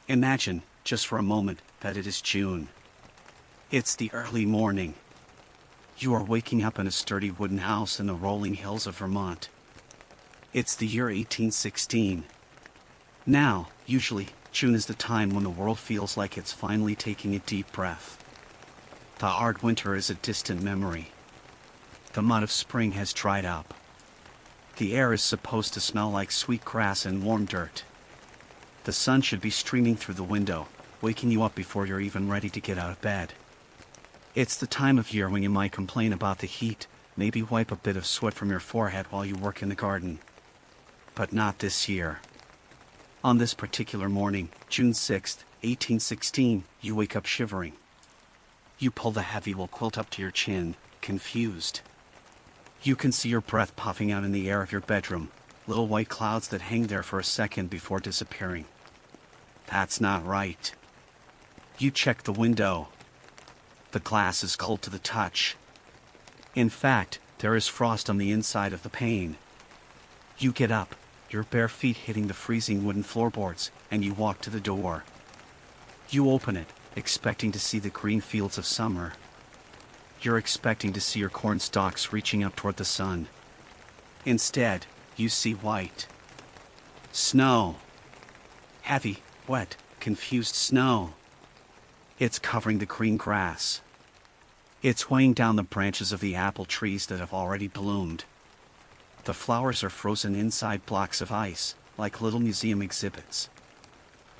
Imagine, just for a moment, that it is June. It's the early morning. You are waking up in a sturdy wooden house in the rolling hills of Vermont. It's the year 1816. Now, usually, June is the time when the world feels like it's finally taking a deep breath. The hard winter is a distant memory. The mud of spring has dried up. The air is supposed to smell like sweet grass and warm dirt. The sun should be streaming through the window, waking you up before you're even ready to get out of bed. It's the time of year when you might complain about the heat, maybe wipe a bit of sweat from your forehead while you work in the garden. But not this year. On this particular morning, June 6, 1816, you wake up shivering. You pull the heavy wool quilt up to your chin, confused. You can see your breath puffing out in the air of your bedroom, little white clouds that hang there for a second before disappearing. That's not right. You check the window. The glass is cold to the touch. In fact, there is frost on the inside of the pane. You get up, your bare feet hitting the freezing wooden floorboards, and you walk to the door. You open it, expecting to see the green fields of summer. You're expecting to see your corn stalks reaching up toward the sun. Instead, you see white. Snow. Heavy, wet, confused snow. It's covering the green grass. It's weighing down the branches of the apple trees that have already bloomed. The flowers are frozen inside blocks of ice, like little museum exhibits.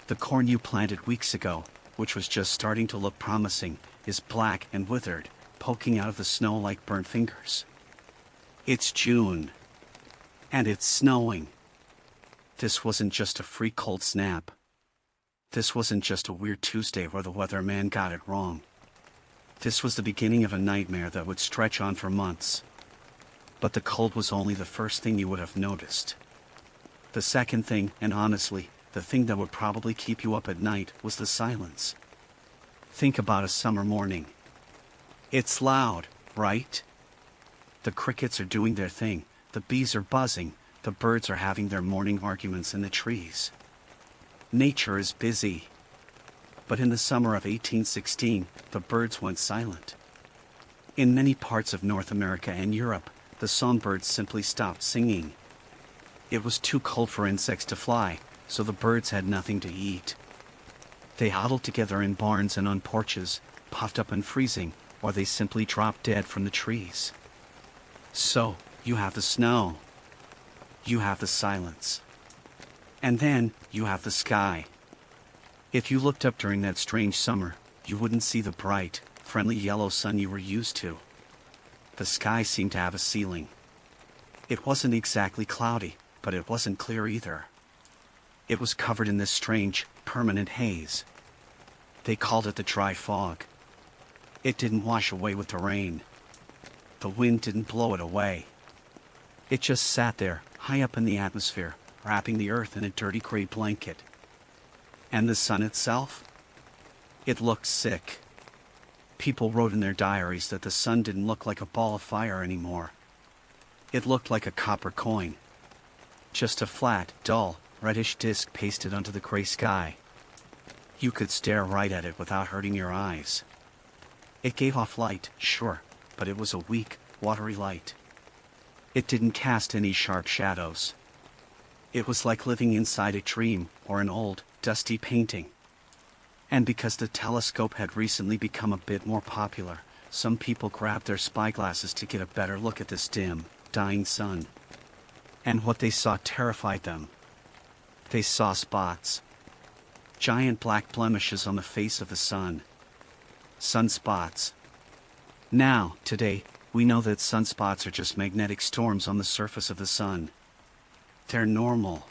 The corn you planted weeks ago, which was just starting to look promising, is black and withered, poking out of the snow like burnt fingers. It's June. And it's snowing. This wasn't just a freak cold snap. This wasn't just a weird Tuesday where the weatherman got it wrong. This was the beginning of a nightmare that would stretch on for months. But the cold was only the first thing you would have noticed. The second thing, and honestly, the thing that would probably keep you up at night, was the silence. Think about a summer morning. It's loud, right? The crickets are doing their thing, the bees are buzzing, the birds are having their morning arguments in the trees. Nature is busy. But in the summer of 1816, the birds went silent. In many parts of North America and Europe, the songbirds simply stopped singing. It was too cold for insects to fly, so the birds had nothing to eat. They huddled together in barns and on porches, puffed up and freezing, or they simply dropped dead from the trees. So, you have the snow. You have the silence. And then, you have the sky. If you looked up during that strange summer, you wouldn't see the bright, friendly yellow sun you were used to. The sky seemed to have a ceiling. It wasn't exactly cloudy, but it wasn't clear either. It was covered in this strange, permanent haze. They called it the dry fog. It didn't wash away with the rain. The wind didn't blow it away. It just sat there, high up in the atmosphere, wrapping the earth in a dirty gray blanket. And the sun itself? It looked sick. People wrote in their diaries that the sun didn't look like a ball of fire anymore. It looked like a copper coin. Just a flat, dull, reddish disk pasted onto the gray sky. You could stare right at it without hurting your eyes. It gave off light, sure, but it was a weak, watery light. It didn't cast any sharp shadows. It was like living inside a dream or an old, dusty painting. And because the telescope had recently become a bit more popular, some people grabbed their spyglasses to get a better look at this dim, dying sun. And what they saw terrified them. They saw spots. Giant black blemishes on the face of the sun. Sunspots. Now, today, we know that sunspots are just magnetic storms on the surface of the sun. They're normal.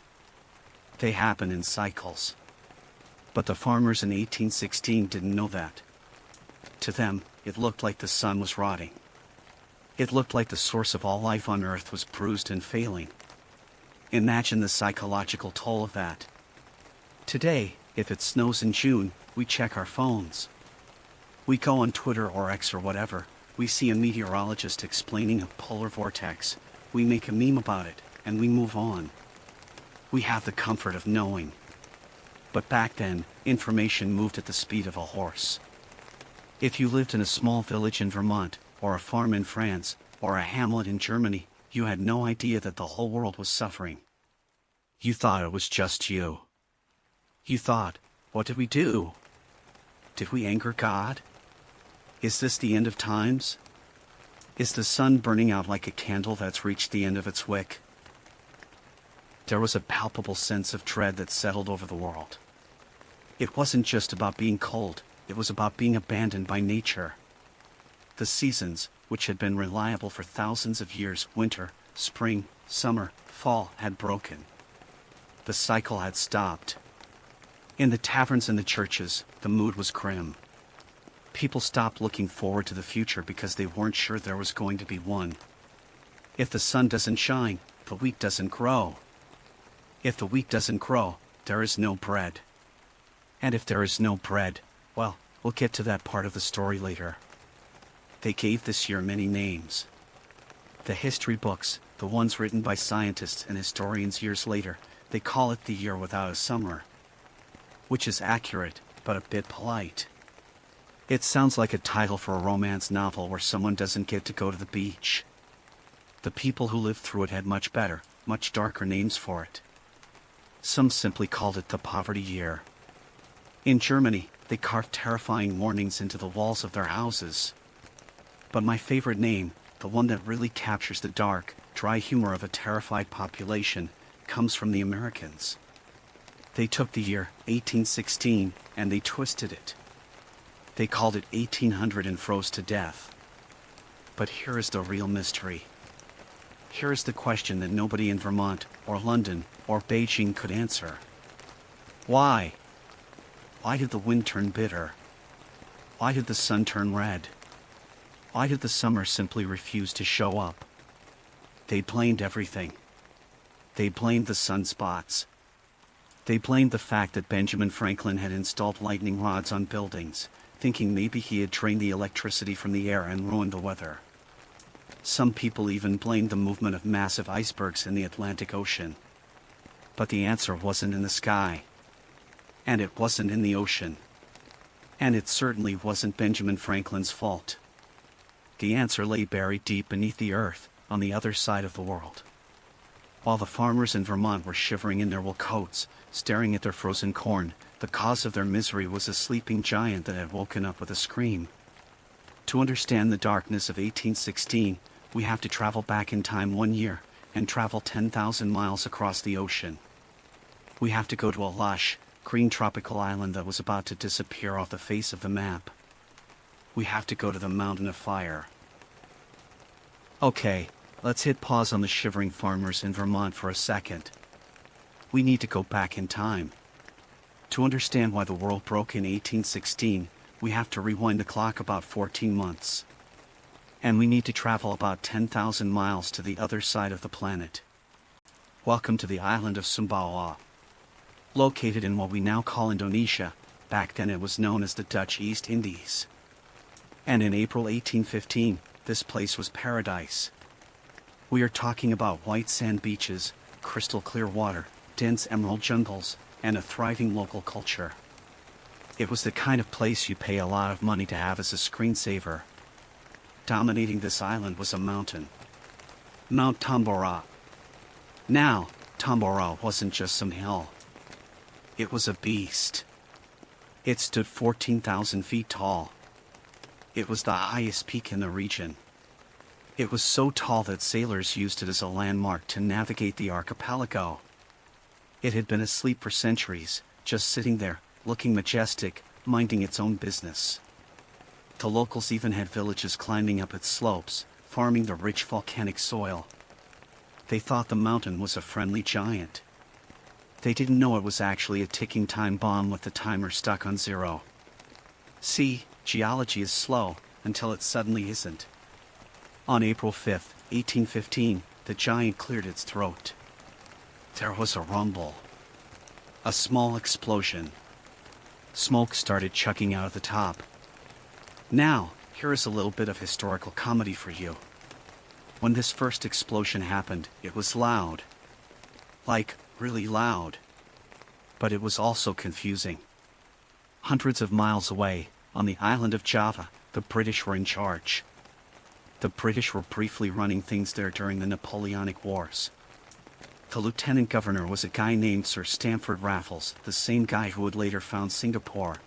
They happen in cycles. But the farmers in 1816 didn't know that. To them, it looked like the sun was rotting. It looked like the source of all life on Earth was bruised and failing. Imagine the psychological toll of that. Today, if it snows in June, we check our phones. We go on Twitter or X or whatever, we see a meteorologist explaining a polar vortex, we make a meme about it, and we move on. We have the comfort of knowing. But back then, information moved at the speed of a horse. If you lived in a small village in Vermont, or a farm in France, or a hamlet in Germany, you had no idea that the whole world was suffering. You thought it was just you. You thought, what did we do? Did we anger God? Is this the end of times? Is the sun burning out like a candle that's reached the end of its wick? There was a palpable sense of dread that settled over the world. It wasn't just about being cold, it was about being abandoned by nature. The seasons, which had been reliable for thousands of years, winter, spring, summer, fall, had broken. The cycle had stopped. In the taverns and the churches, the mood was grim. People stopped looking forward to the future because they weren't sure there was going to be one. If the sun doesn't shine, the wheat doesn't grow. If the wheat doesn't grow, there is no bread. And if there is no bread, well, we'll get to that part of the story later. They gave this year many names. The history books, the ones written by scientists and historians years later, they call it the year without a summer. Which is accurate, but a bit polite. It sounds like a title for a romance novel where someone doesn't get to go to the beach. The people who lived through it had much better, much darker names for it. Some simply called it the poverty year. In Germany, they carved terrifying warnings into the walls of their houses. But my favorite name, the one that really captures the dark, dry humor of a terrified population, comes from the Americans. They took the year 1816 and they twisted it. They called it 1800 and froze to death. But here is the real mystery. Here is the question that nobody in Vermont, or London, or Beijing could answer. Why? Why did the wind turn bitter? Why did the sun turn red? Why did the summer simply refuse to show up? They blamed everything. They blamed the sunspots. They blamed the fact that Benjamin Franklin had installed lightning rods on buildings, thinking maybe he had drained the electricity from the air and ruined the weather. Some people even blamed the movement of massive icebergs in the Atlantic Ocean. But the answer wasn't in the sky. And it wasn't in the ocean. And it certainly wasn't Benjamin Franklin's fault. The answer lay buried deep beneath the earth, on the other side of the world. While the farmers in Vermont were shivering in their wool coats, staring at their frozen corn, the cause of their misery was a sleeping giant that had woken up with a scream. To understand the darkness of 1816, we have to travel back in time 1 year, and travel 10,000 miles across the ocean. We have to go to a lush, green tropical island that was about to disappear off the face of the map. We have to go to the Mountain of Fire. Okay, let's hit pause on the shivering farmers in Vermont for a second. We need to go back in time. To understand why the world broke in 1816, we have to rewind the clock about 14 months. And we need to travel about 10,000 miles to the other side of the planet. Welcome to the island of Sumbawa. Located in what we now call Indonesia, back then it was known as the Dutch East Indies. And in April 1815, this place was paradise. We are talking about white sand beaches, crystal clear water, dense emerald jungles, and a thriving local culture. It was the kind of place you pay a lot of money to have as a screensaver. Dominating this island was a mountain. Mount Tambora. Now, Tambora wasn't just some hill. It was a beast. It stood 14,000 feet tall. It was the highest peak in the region. It was so tall that sailors used it as a landmark to navigate the archipelago. It had been asleep for centuries, just sitting there, looking majestic, minding its own business. The locals even had villages climbing up its slopes, farming the rich volcanic soil. They thought the mountain was a friendly giant. They didn't know it was actually a ticking time bomb with the timer stuck on 0. See, geology is slow until it suddenly isn't. On April 5, 1815, the giant cleared its throat. There was a rumble. A small explosion. Smoke started chucking out of the top. Now, here is a little bit of historical comedy for you. When this first explosion happened, it was loud. Like, really loud. but it was also confusing. Hundreds of miles away, on the island of Java, the British were in charge. The British were briefly running things there during the Napoleonic Wars. The lieutenant governor was a guy named Sir Stamford Raffles, the same guy who would later found Singapore.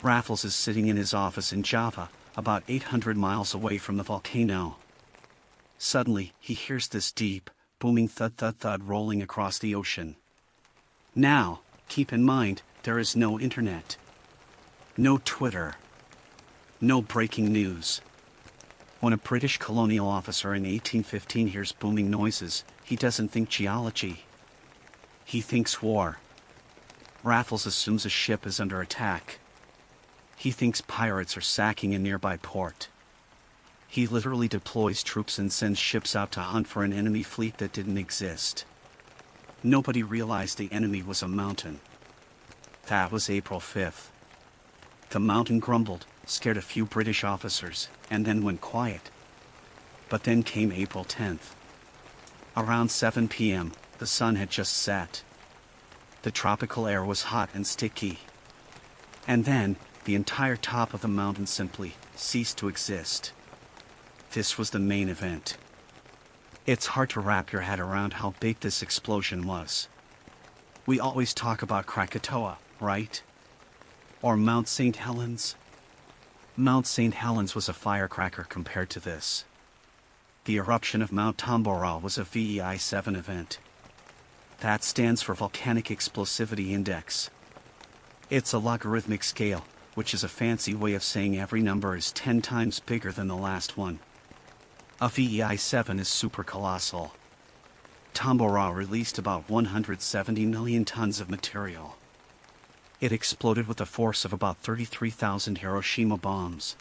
Raffles is sitting in his office in Java, about 800 miles away from the volcano. Suddenly, he hears this deep, booming thud-thud-thud rolling across the ocean. Now, keep in mind, there is no internet. No Twitter. No breaking news. When a British colonial officer in 1815 hears booming noises, he doesn't think geology. He thinks war. Raffles assumes a ship is under attack. He thinks pirates are sacking a nearby port. He literally deploys troops and sends ships out to hunt for an enemy fleet that didn't exist. Nobody realized the enemy was a mountain. That was April 5th. The mountain grumbled, scared a few British officers, and then went quiet. But then came April 10th. Around 7 p.m., the sun had just set. The tropical air was hot and sticky. And then, the entire top of the mountain simply ceased to exist. This was the main event. It's hard to wrap your head around how big this explosion was. We always talk about Krakatoa, right? Or Mount St. Helens? Mount St. Helens was a firecracker compared to this. The eruption of Mount Tambora was a VEI-7 event. That stands for Volcanic Explosivity Index. It's a logarithmic scale, which is a fancy way of saying every number is 10 times bigger than the last one. A VEI-7 is super colossal. Tambora released about 170 million tons of material. It exploded with a force of about 33,000 Hiroshima bombs.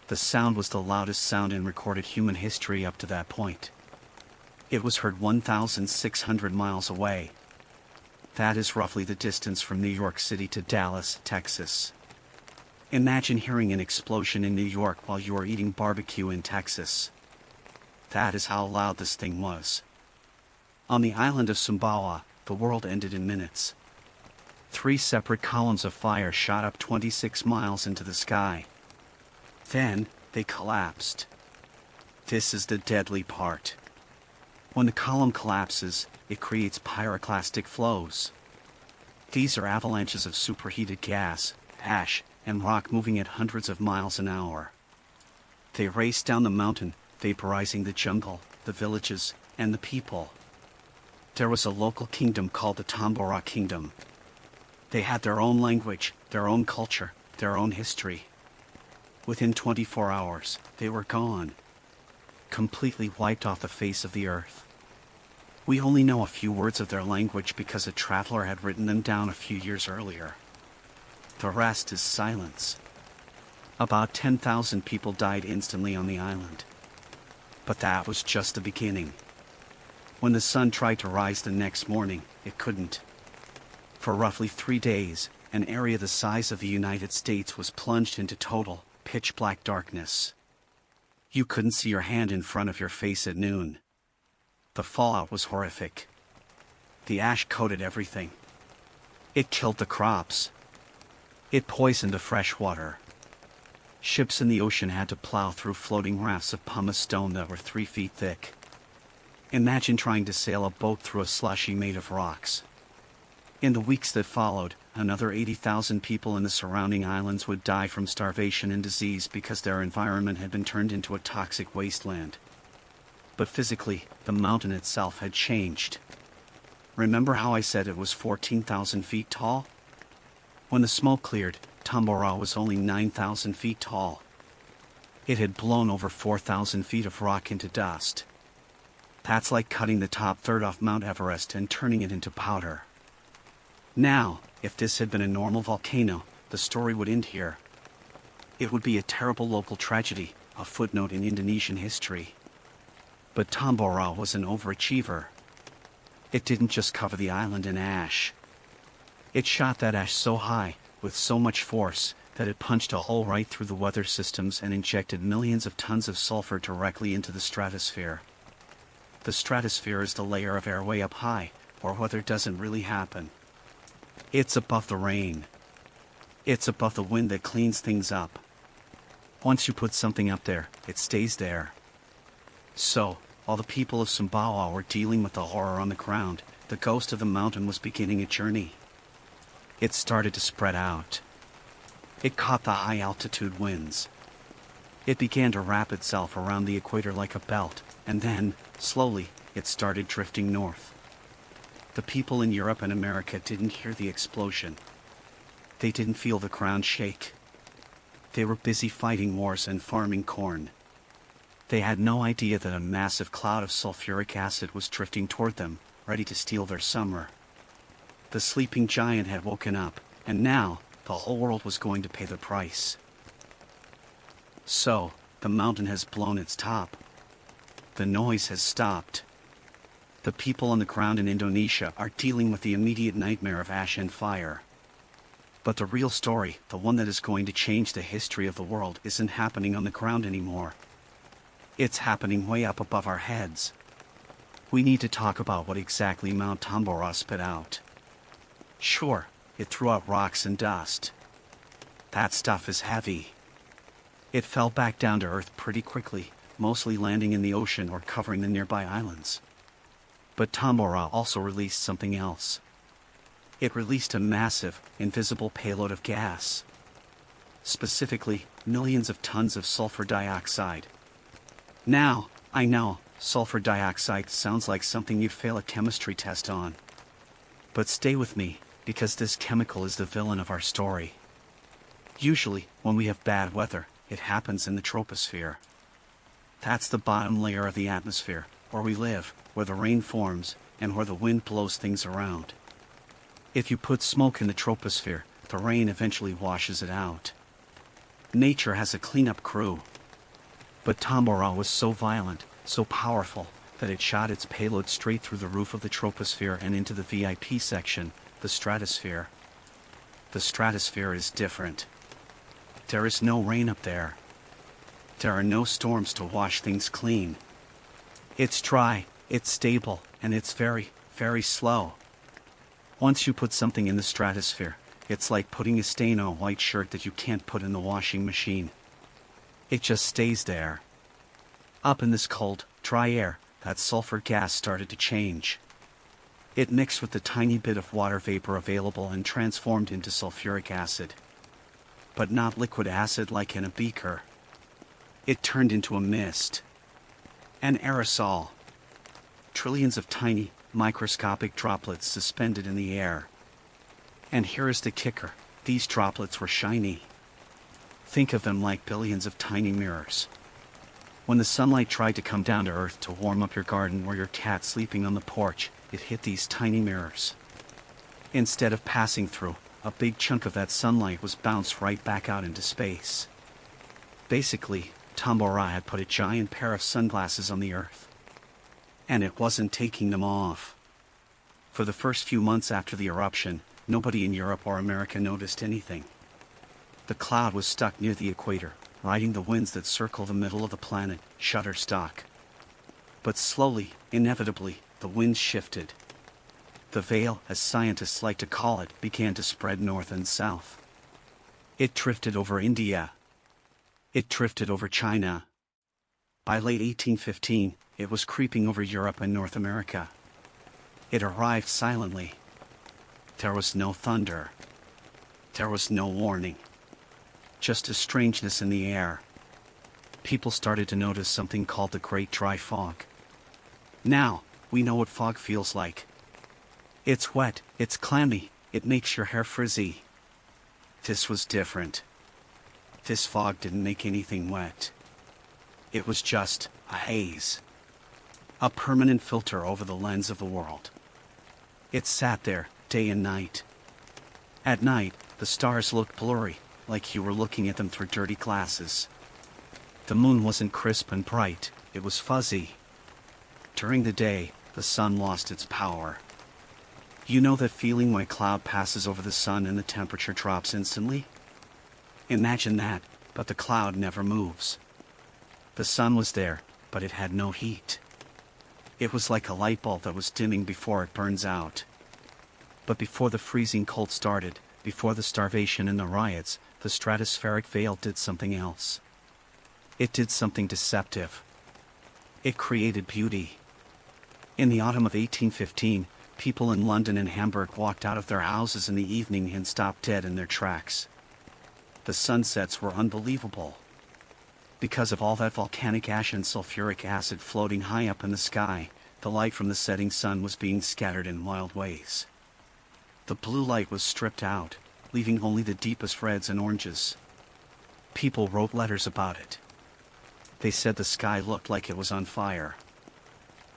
The sound was the loudest sound in recorded human history up to that point. It was heard 1,600 miles away. That is roughly the distance from New York City to Dallas, Texas. Imagine hearing an explosion in New York while you are eating barbecue in Texas. That is how loud this thing was. On the island of Sumbawa, the world ended in minutes. 3 separate columns of fire shot up 26 miles into the sky. Then, they collapsed. This is the deadly part. When the column collapses, it creates pyroclastic flows. These are avalanches of superheated gas, ash, and rock moving at hundreds of miles an hour. They race down the mountain, vaporizing the jungle, the villages, and the people. There was a local kingdom called the Tambora Kingdom. They had their own language, their own culture, their own history. Within 24 hours, they were gone. Completely wiped off the face of the earth. We only know a few words of their language because a traveler had written them down a few years earlier. The rest is silence. About 10,000 people died instantly on the island. But that was just the beginning. When the sun tried to rise the next morning, it couldn't. For roughly 3 days, an area the size of the United States was plunged into total, pitch-black darkness. You couldn't see your hand in front of your face at noon. The fallout was horrific. The ash coated everything. It killed the crops. It poisoned the fresh water. Ships in the ocean had to plow through floating rafts of pumice stone that were 3 feet thick. Imagine trying to sail a boat through a slushy made of rocks. In the weeks that followed, another 80,000 people in the surrounding islands would die from starvation and disease because their environment had been turned into a toxic wasteland. But physically, the mountain itself had changed. Remember how I said it was 14,000 feet tall? When the smoke cleared, Tambora was only 9,000 feet tall. It had blown over 4,000 feet of rock into dust. That's like cutting the top third off Mount Everest and turning it into powder. Now, if this had been a normal volcano, the story would end here. It would be a terrible local tragedy, a footnote in Indonesian history. But Tambora was an overachiever. It didn't just cover the island in ash. It shot that ash so high, with so much force, that it punched a hole right through the weather systems and injected millions of tons of sulfur directly into the stratosphere. The stratosphere is the layer of air way up high, where weather doesn't really happen. It's above the rain. It's above the wind that cleans things up. Once you put something up there, it stays there. So, while the people of Sumbawa were dealing with the horror on the ground, the ghost of the mountain was beginning a journey. It started to spread out. It caught the high-altitude winds. It began to wrap itself around the equator like a belt, and then, slowly, it started drifting north. The people in Europe and America didn't hear the explosion. They didn't feel the ground shake. They were busy fighting wars and farming corn. They had no idea that a massive cloud of sulfuric acid was drifting toward them, ready to steal their summer. The sleeping giant had woken up, and now, the whole world was going to pay the price. So, the mountain has blown its top. The noise has stopped. The people on the ground in Indonesia are dealing with the immediate nightmare of ash and fire. But the real story, the one that is going to change the history of the world, isn't happening on the ground anymore. It's happening way up above our heads. We need to talk about what exactly Mount Tambora spit out. Sure, it threw out rocks and dust. That stuff is heavy. It fell back down to Earth pretty quickly, mostly landing in the ocean or covering the nearby islands. But Tambora also released something else. It released a massive, invisible payload of gas. Specifically, millions of tons of sulfur dioxide. Now, I know, sulfur dioxide sounds like something you'd fail a chemistry test on. But stay with me, because this chemical is the villain of our story. Usually, when we have bad weather, it happens in the troposphere. That's the bottom layer of the atmosphere, where we live, where the rain forms, and where the wind blows things around. If you put smoke in the troposphere, the rain eventually washes it out. Nature has a cleanup crew. But Tambora was so violent, so powerful, that it shot its payload straight through the roof of the troposphere and into the VIP section, the stratosphere. The stratosphere is different. There is no rain up there. There are no storms to wash things clean. It's dry, it's stable, and it's very, very slow. Once you put something in the stratosphere, it's like putting a stain on a white shirt that you can't put in the washing machine. It just stays there. Up in this cold, dry air, that sulfur gas started to change. It mixed with the tiny bit of water vapor available and transformed into sulfuric acid. But not liquid acid like in a beaker. It turned into a mist. An aerosol. Trillions of tiny, microscopic droplets suspended in the air. And here is the kicker, these droplets were shiny. Think of them like billions of tiny mirrors. When the sunlight tried to come down to Earth to warm up your garden or your cat sleeping on the porch, it hit these tiny mirrors. Instead of passing through, a big chunk of that sunlight was bounced right back out into space. Basically, Tambora had put a giant pair of sunglasses on the Earth. And it wasn't taking them off. For the first few months after the eruption, nobody in Europe or America noticed anything. The cloud was stuck near the equator, riding the winds that circle the middle of the planet, Shutterstock. But slowly, inevitably, the winds shifted. The veil, as scientists like to call it, began to spread north and south. It drifted over India. It drifted over China. By late 1815, it was creeping over Europe and North America. It arrived silently. There was no thunder. There was no warning. Just a strangeness in the air. People started to notice something called the Great Dry Fog. Now, we know what fog feels like. It's wet, it's clammy, it makes your hair frizzy. This was different. This fog didn't make anything wet. It was just a haze. A permanent filter over the lens of the world. It sat there, day and night. At night, the stars looked blurry, like you were looking at them through dirty glasses. The moon wasn't crisp and bright, it was fuzzy. During the day, the sun lost its power. You know that feeling when a cloud passes over the sun and the temperature drops instantly? Imagine that, but the cloud never moves. The sun was there, but it had no heat. It was like a light bulb that was dimming before it burns out. But before the freezing cold started, before the starvation and the riots, the stratospheric veil did something else. It did something deceptive. It created beauty. In the autumn of 1815, people in London and Hamburg walked out of their houses in the evening and stopped dead in their tracks. The sunsets were unbelievable. Because of all that volcanic ash and sulfuric acid floating high up in the sky, the light from the setting sun was being scattered in wild ways. The blue light was stripped out, leaving only the deepest reds and oranges. People wrote letters about it. They said the sky looked like it was on fire.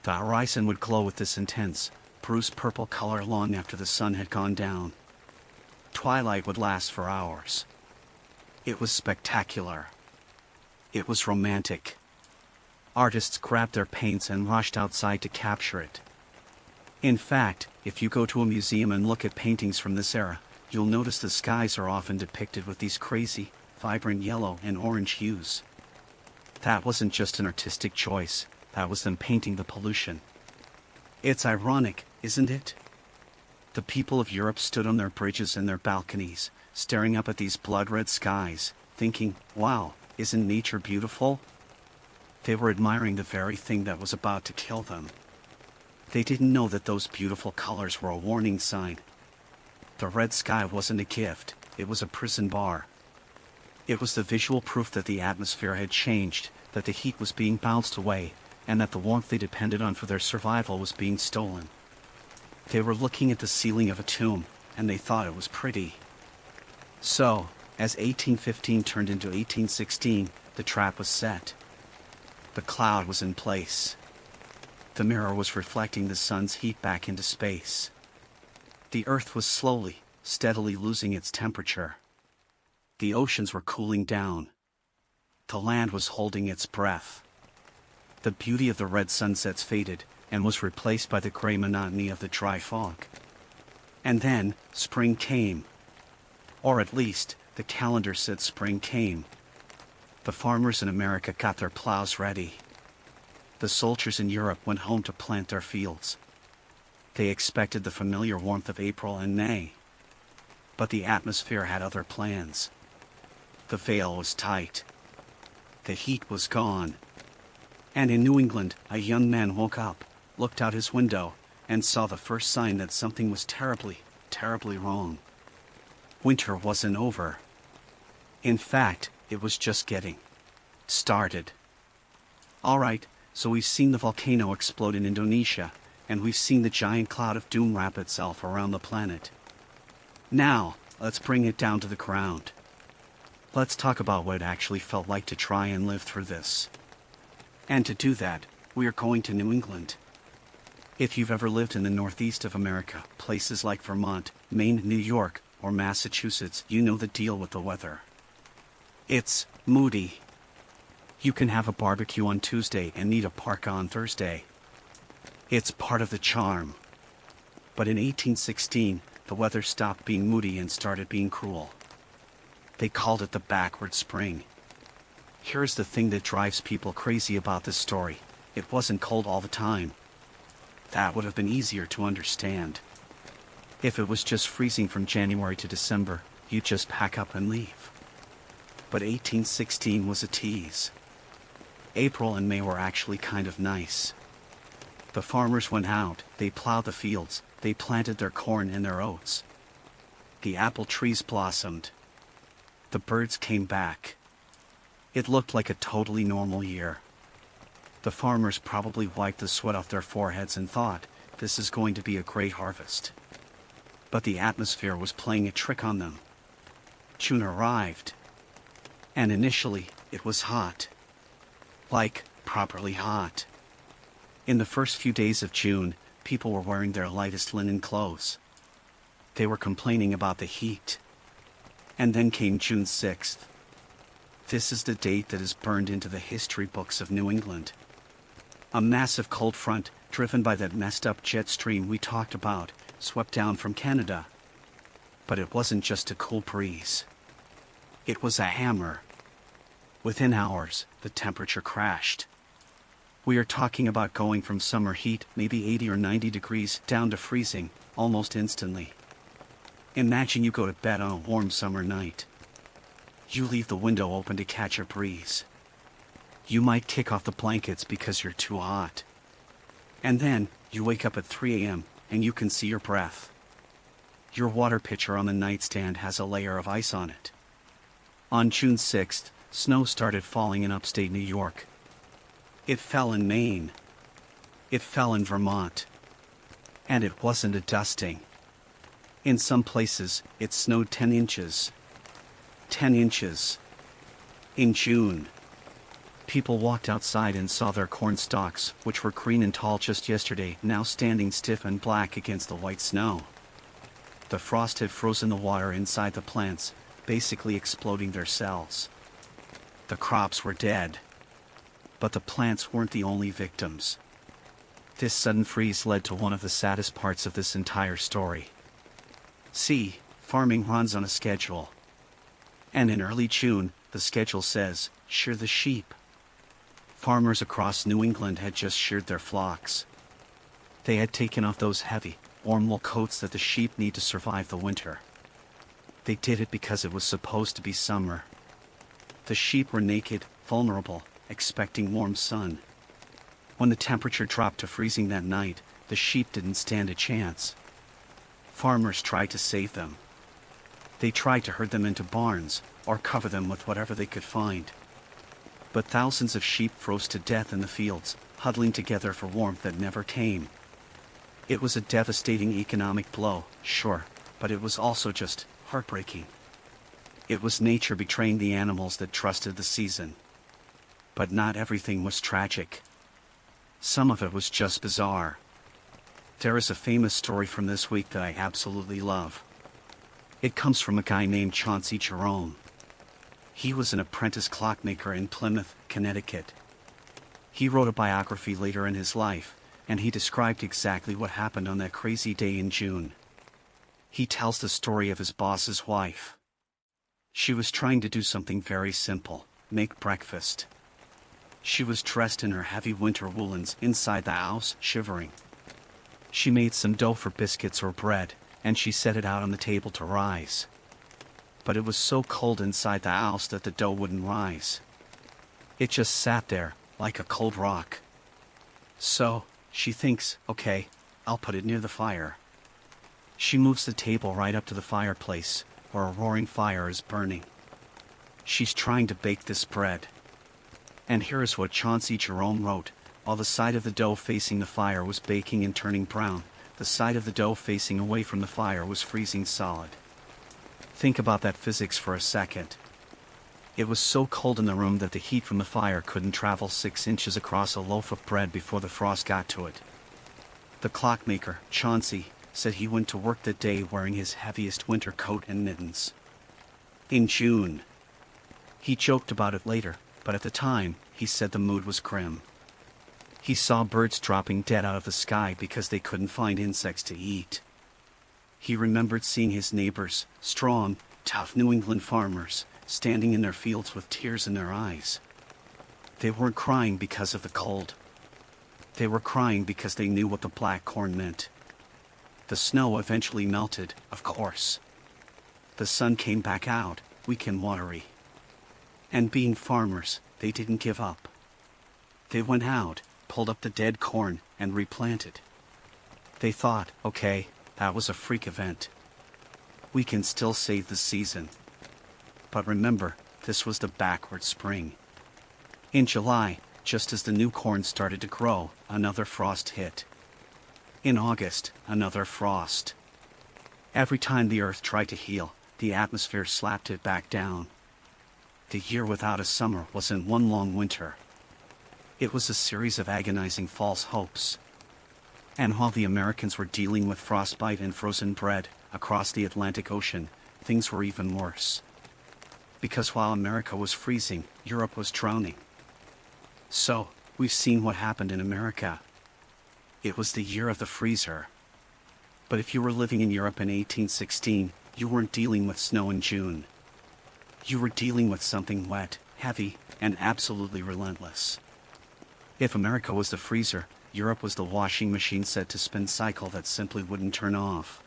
The horizon would glow with this intense, bruised purple color long after the sun had gone down. Twilight would last for hours. It was spectacular. It was romantic. Artists grabbed their paints and rushed outside to capture it. In fact, if you go to a museum and look at paintings from this era, you'll notice the skies are often depicted with these crazy, vibrant yellow and orange hues. That wasn't just an artistic choice, that was them painting the pollution. It's ironic, isn't it? The people of Europe stood on their bridges and their balconies, staring up at these blood-red skies, thinking, wow, isn't nature beautiful? They were admiring the very thing that was about to kill them. They didn't know that those beautiful colors were a warning sign. The red sky wasn't a gift, it was a prison bar. It was the visual proof that the atmosphere had changed, that the heat was being bounced away, and that the warmth they depended on for their survival was being stolen. They were looking at the ceiling of a tomb, and they thought it was pretty. So, as 1815 turned into 1816, the trap was set. The cloud was in place. The mirror was reflecting the sun's heat back into space. The earth was slowly, steadily losing its temperature. The oceans were cooling down. The land was holding its breath. The beauty of the red sunsets faded and was replaced by the gray monotony of the dry fog. And then, spring came. Or at least, the calendar said spring came. The farmers in America got their plows ready. The soldiers in Europe went home to plant their fields. They expected the familiar warmth of April and May. But the atmosphere had other plans. The veil was tight. The heat was gone. And in New England, a young man woke up, looked out his window, and saw the first sign that something was terribly, terribly wrong. Winter wasn't over. In fact, it was just getting started. Alright, so we've seen the volcano explode in Indonesia, and we've seen the giant cloud of doom wrap itself around the planet. Now, let's bring it down to the ground. Let's talk about what it actually felt like to try and live through this. And to do that, we are going to New England. If you've ever lived in the northeast of America, places like Vermont, Maine, New York, or Massachusetts, you know the deal with the weather. It's moody. You can have a barbecue on Tuesday and need a parka on Thursday. It's part of the charm. But in 1816, the weather stopped being moody and started being cruel. They called it the backward spring. Here's the thing that drives people crazy about this story. It wasn't cold all the time. That would have been easier to understand. If it was just freezing from January to December, you'd just pack up and leave. But 1816 was a tease. April and May were actually kind of nice. The farmers went out, they plowed the fields, they planted their corn and their oats. The apple trees blossomed. The birds came back. It looked like a totally normal year. The farmers probably wiped the sweat off their foreheads and thought, this is going to be a great harvest. But the atmosphere was playing a trick on them. June arrived. And initially, it was hot. Like, properly hot. In the first few days of June, people were wearing their lightest linen clothes. They were complaining about the heat. And then came June 6th. This is the date that is burned into the history books of New England. A massive cold front, driven by that messed up jet stream we talked about, swept down from Canada. But it wasn't just a cool breeze. It was a hammer. Within hours, the temperature crashed. We are talking about going from summer heat, maybe 80 or 90 degrees, down to freezing, almost instantly. Imagine you go to bed on a warm summer night. You leave the window open to catch a breeze. You might kick off the blankets because you're too hot. And then, you wake up at 3 a.m. and you can see your breath. Your water pitcher on the nightstand has a layer of ice on it. On June 6th, snow started falling in upstate New York. It fell in Maine. It fell in Vermont. And it wasn't a dusting. In some places, it snowed 10 inches. 10 inches. In June. People walked outside and saw their corn stalks, which were green and tall just yesterday, now standing stiff and black against the white snow. The frost had frozen the water inside the plants, basically exploding their cells. The crops were dead. But the plants weren't the only victims. This sudden freeze led to one of the saddest parts of this entire story. See, farming runs on a schedule. And in early June, the schedule says, shear the sheep. Farmers across New England had just sheared their flocks. They had taken off those heavy, warm wool coats that the sheep need to survive the winter. They did it because it was supposed to be summer. The sheep were naked, vulnerable, expecting warm sun. When the temperature dropped to freezing that night, the sheep didn't stand a chance. Farmers tried to save them. They tried to herd them into barns, or cover them with whatever they could find. But thousands of sheep froze to death in the fields, huddling together for warmth that never came. It was a devastating economic blow, sure, but it was also just heartbreaking. It was nature betraying the animals that trusted the season. But not everything was tragic. Some of it was just bizarre. There is a famous story from this week that I absolutely love. It comes from a guy named Chauncey Jerome. He was an apprentice clockmaker in Plymouth, Connecticut. He wrote a biography later in his life, and he described exactly what happened on that crazy day in June. He tells the story of his boss's wife. She was trying to do something very simple, make breakfast. She was dressed in her heavy winter woolens inside the house, shivering. She made some dough for biscuits or bread, and she set it out on the table to rise. But it was so cold inside the house that the dough wouldn't rise. It just sat there, like a cold rock. So, she thinks, okay, I'll put it near the fire. She moves the table right up to the fireplace, where a roaring fire is burning. She's trying to bake this bread. And here is what Chauncey Jerome wrote. While the side of the dough facing the fire was baking and turning brown, the side of the dough facing away from the fire was freezing solid. Think about that physics for a second. It was so cold in the room that the heat from the fire couldn't travel 6 inches across a loaf of bread before the frost got to it. The clockmaker, Chauncey, said he went to work that day wearing his heaviest winter coat and mittens. In June. He joked about it later, but at the time, he said the mood was grim. He saw birds dropping dead out of the sky because they couldn't find insects to eat. He remembered seeing his neighbors, strong, tough New England farmers, standing in their fields with tears in their eyes. They weren't crying because of the cold. They were crying because they knew what the black corn meant. The snow eventually melted, of course. The sun came back out, weak and watery. And being farmers, they didn't give up. They went out, pulled up the dead corn, and replanted. They thought, okay, that was a freak event. We can still save the season. But remember, this was the backward spring. In July, just as the new corn started to grow, another frost hit. In August, another frost. Every time the earth tried to heal, the atmosphere slapped it back down. The year without a summer wasn't one long winter. It was a series of agonizing false hopes. And while the Americans were dealing with frostbite and frozen bread across the Atlantic Ocean, things were even worse. Because while America was freezing, Europe was drowning. So, we've seen what happened in America. It was the year of the freezer. But if you were living in Europe in 1816, you weren't dealing with snow in June. You were dealing with something wet, heavy, and absolutely relentless. If America was the freezer, Europe was the washing machine set to spin cycle that simply wouldn't turn off.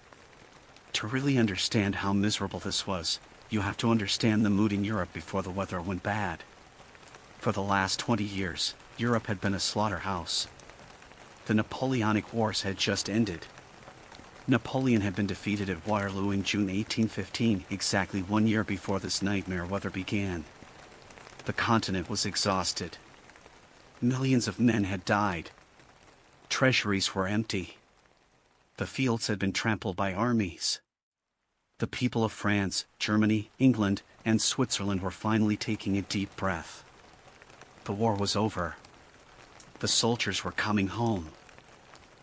To really understand how miserable this was, you have to understand the mood in Europe before the weather went bad. For the last 20 years, Europe had been a slaughterhouse. The Napoleonic Wars had just ended. Napoleon had been defeated at Waterloo in June 1815, exactly 1 year before this nightmare weather began. The continent was exhausted. Millions of men had died. Treasuries were empty. The fields had been trampled by armies. The people of France, Germany, England, and Switzerland were finally taking a deep breath. The war was over. The soldiers were coming home.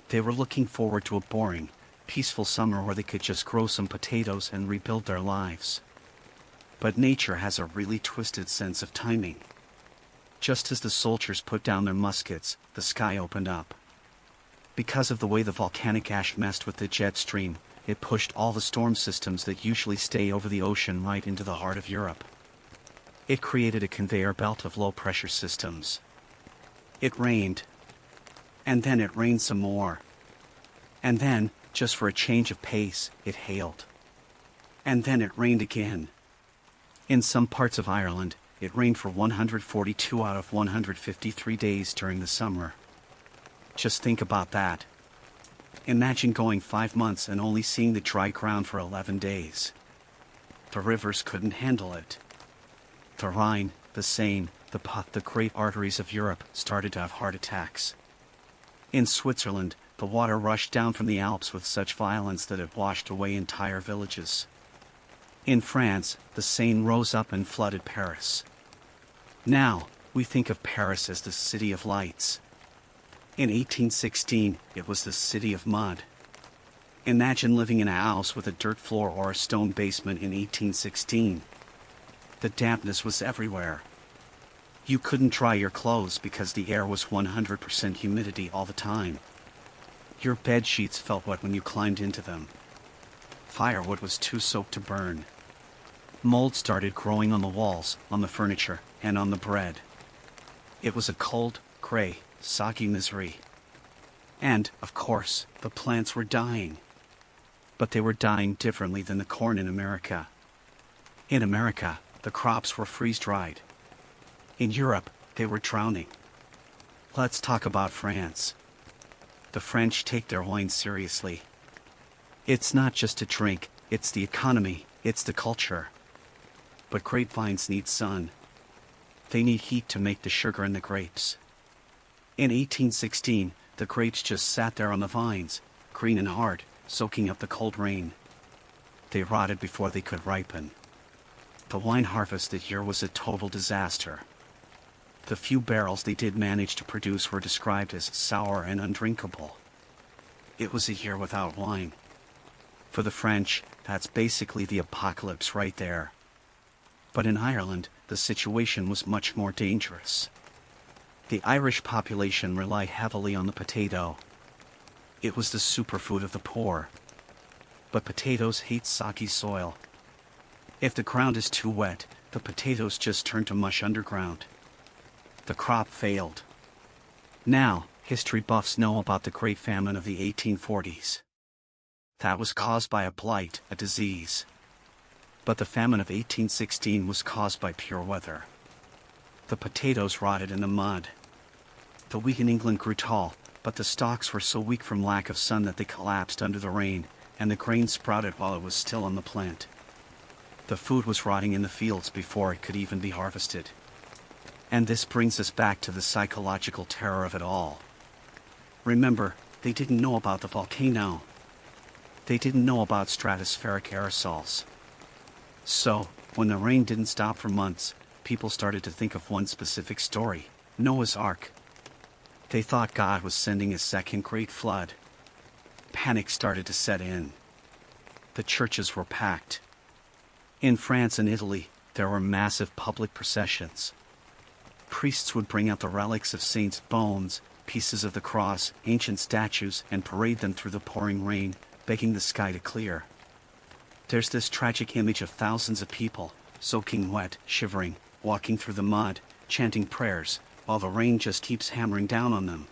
They were looking forward to a boring, peaceful summer where they could just grow some potatoes and rebuild their lives. But nature has a really twisted sense of timing. Just as the soldiers put down their muskets, the sky opened up. Because of the way the volcanic ash messed with the jet stream, it pushed all the storm systems that usually stay over the ocean right into the heart of Europe. It created a conveyor belt of low-pressure systems. It rained. And then it rained some more. And then, just for a change of pace, it hailed. And then it rained again. In some parts of Ireland, it rained for 142 out of 153 days during the summer. Just think about that. Imagine going 5 months and only seeing the dry ground for 11 days. The rivers couldn't handle it. The Rhine, the Seine, the Pot, the great arteries of Europe started to have heart attacks. In Switzerland, the water rushed down from the Alps with such violence that it washed away entire villages. In France, the Seine rose up and flooded Paris. Now, we think of Paris as the city of lights. In 1816, it was the city of mud. Imagine living in a house with a dirt floor or a stone basement in 1816. The dampness was everywhere. You couldn't dry your clothes because the air was 100% humidity all the time. Your bed sheets felt wet when you climbed into them. Firewood was too soaked to burn. Mold started growing on the walls, on the furniture, and on the bread. It was a cold, gray, soggy misery. And, of course, the plants were dying. But they were dying differently than the corn in America. In America, the crops were freeze-dried. In Europe, they were drowning. Let's talk about France. The French take their wine seriously. It's not just a drink, it's the economy, it's the culture. But grapevines need sun. They need heat to make the sugar in the grapes. In 1816, the grapes just sat there on the vines, green and hard, soaking up the cold rain. They rotted before they could ripen. The wine harvest that year was a total disaster. The few barrels they did manage to produce were described as sour and undrinkable. It was a year without wine. For the French, that's basically the apocalypse right there. But in Ireland, the situation was much more dangerous. The Irish population relied heavily on the potato. It was the superfood of the poor. But potatoes hate soggy soil. If the ground is too wet, the potatoes just turn to mush underground. The crop failed. Now, history buffs know about the Great Famine of the 1840s. That was caused by a blight, a disease. But the famine of 1816 was caused by pure weather. The potatoes rotted in the mud. The wheat in England grew tall, but the stalks were so weak from lack of sun that they collapsed under the rain, and the grain sprouted while it was still on the plant. The food was rotting in the fields before it could even be harvested. And this brings us back to the psychological terror of it all. Remember, they didn't know about the volcano. They didn't know about stratospheric aerosols. So, when the rain didn't stop for months, people started to think of one specific story, Noah's Ark. They thought God was sending a second great flood. Panic started to set in. The churches were packed. In France and Italy, there were massive public processions. Priests would bring out the relics of saints' bones, pieces of the cross, ancient statues, and parade them through the pouring rain, begging the sky to clear. There's this tragic image of thousands of people, soaking wet, shivering, walking through the mud, chanting prayers, while the rain just keeps hammering down on them.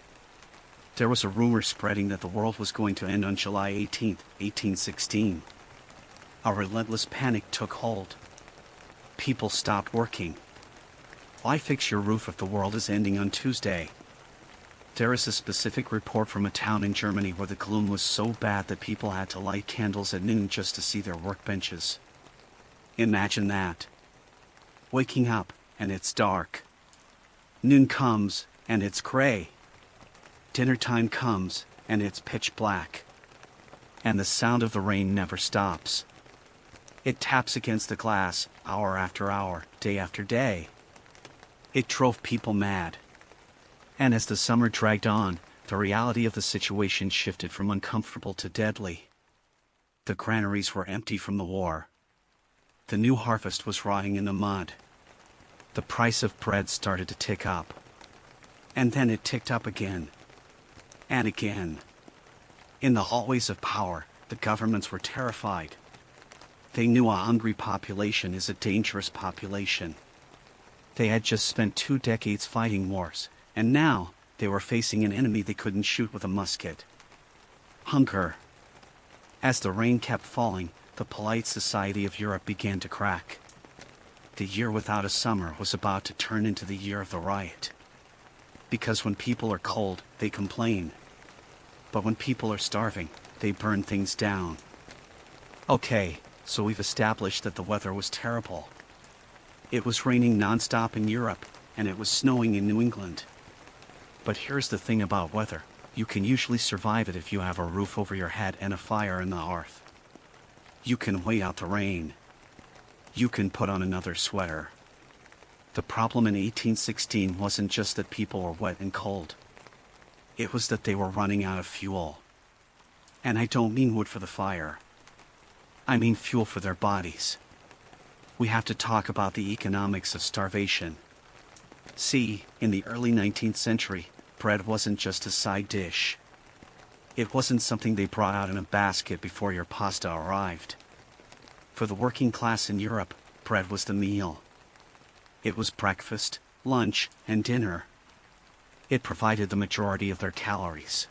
There was a rumor spreading that the world was going to end on July 18, 1816. A relentless panic took hold. People stopped working. Why fix your roof if the world is ending on Tuesday? There is a specific report from a town in Germany where the gloom was so bad that people had to light candles at noon just to see their workbenches. Imagine that. Waking up, and it's dark. Noon comes, and it's gray. Dinner time comes, and it's pitch black. And the sound of the rain never stops. It taps against the glass, hour after hour, day after day. It drove people mad. And as the summer dragged on, the reality of the situation shifted from uncomfortable to deadly. The granaries were empty from the war. The new harvest was rotting in the mud. The price of bread started to tick up. And then it ticked up again. And again. In the hallways of power, the governments were terrified. They knew a hungry population is a dangerous population. They had just spent 2 decades fighting wars, and now they were facing an enemy they couldn't shoot with a musket. Hunger. As the rain kept falling, the polite society of Europe began to crack. The year without a summer was about to turn into the year of the riot. Because when people are cold, they complain. But when people are starving, they burn things down. Okay, so we've established that the weather was terrible. It was raining nonstop in Europe, and it was snowing in New England. But here's the thing about weather. You can usually survive it if you have a roof over your head and a fire in the hearth. You can wait out the rain. You can put on another sweater. The problem in 1816 wasn't just that people were wet and cold. It was that they were running out of fuel. And I don't mean wood for the fire. I mean fuel for their bodies. We have to talk about the economics of starvation. See, in the early 19th century, bread wasn't just a side dish. It wasn't something they brought out in a basket before your pasta arrived. For the working class in Europe, bread was the meal. It was breakfast, lunch, and dinner. It provided the majority of their calories.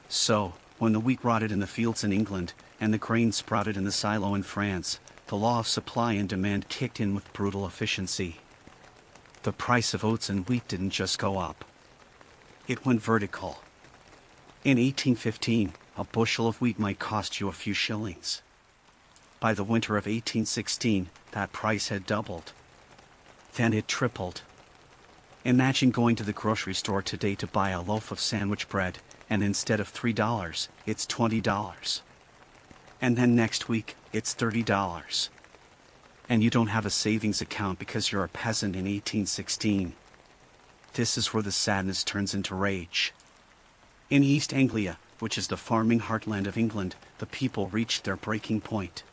So, when the wheat rotted in the fields in England, and the grain sprouted in the silo in France, the law of supply and demand kicked in with brutal efficiency. The price of oats and wheat didn't just go up. It went vertical. In 1815, a bushel of wheat might cost you a few shillings. By the winter of 1816, that price had doubled. Then it tripled. Imagine going to the grocery store today to buy a loaf of sandwich bread, and instead of $3, it's $20. And then next week, it's $30. And you don't have a savings account because you're a peasant in 1816. This is where the sadness turns into rage. In East Anglia, which is the farming heartland of England, the people reached their breaking point.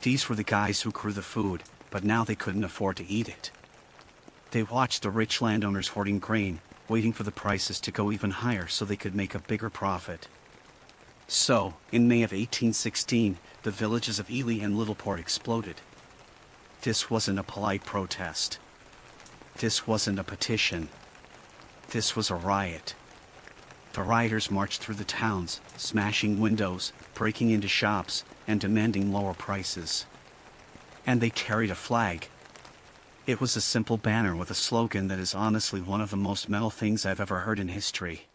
These were the guys who grew the food, but now they couldn't afford to eat it. They watched the rich landowners hoarding grain, waiting for the prices to go even higher so they could make a bigger profit. So, in May of 1816, the villages of Ely and Littleport exploded. This wasn't a polite protest. This wasn't a petition. This was a riot. The rioters marched through the towns, smashing windows, breaking into shops, and demanding lower prices. And they carried a flag. It was a simple banner with a slogan that is honestly one of the most metal things I've ever heard in history.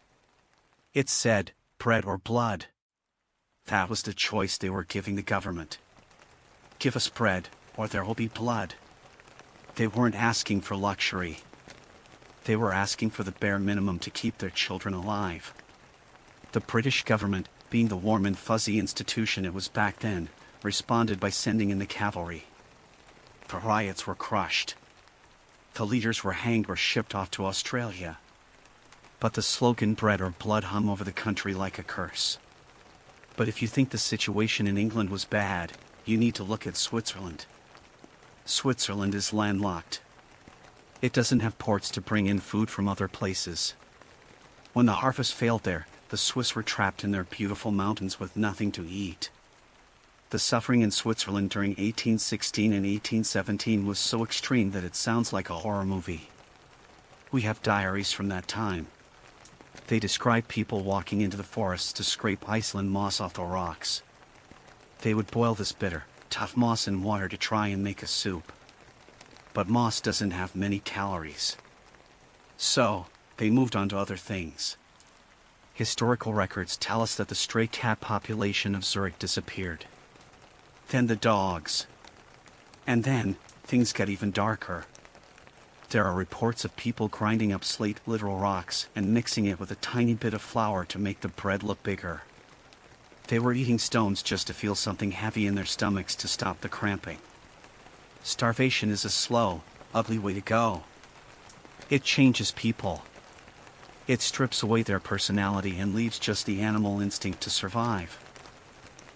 It said, "Bread or blood." That was the choice they were giving the government. Give us bread, or there will be blood. They weren't asking for luxury. They were asking for the bare minimum to keep their children alive. The British government, being the warm and fuzzy institution it was back then, responded by sending in the cavalry. The riots were crushed. The leaders were hanged or shipped off to Australia. But the slogan "bread or blood" hung over the country like a curse. But if you think the situation in England was bad, you need to look at Switzerland. Switzerland is landlocked. It doesn't have ports to bring in food from other places. When the harvest failed there, the Swiss were trapped in their beautiful mountains with nothing to eat. The suffering in Switzerland during 1816 and 1817 was so extreme that it sounds like a horror movie. We have diaries from that time. They describe people walking into the forests to scrape Iceland moss off the rocks. They would boil this bitter, tough moss in water to try and make a soup. But moss doesn't have many calories. So, they moved on to other things. Historical records tell us that the stray cat population of Zurich disappeared. Then the dogs. And then, things get even darker. There are reports of people grinding up slate literal rocks and mixing it with a tiny bit of flour to make the bread look bigger. They were eating stones just to feel something heavy in their stomachs to stop the cramping. Starvation is a slow, ugly way to go. It changes people. It strips away their personality and leaves just the animal instinct to survive.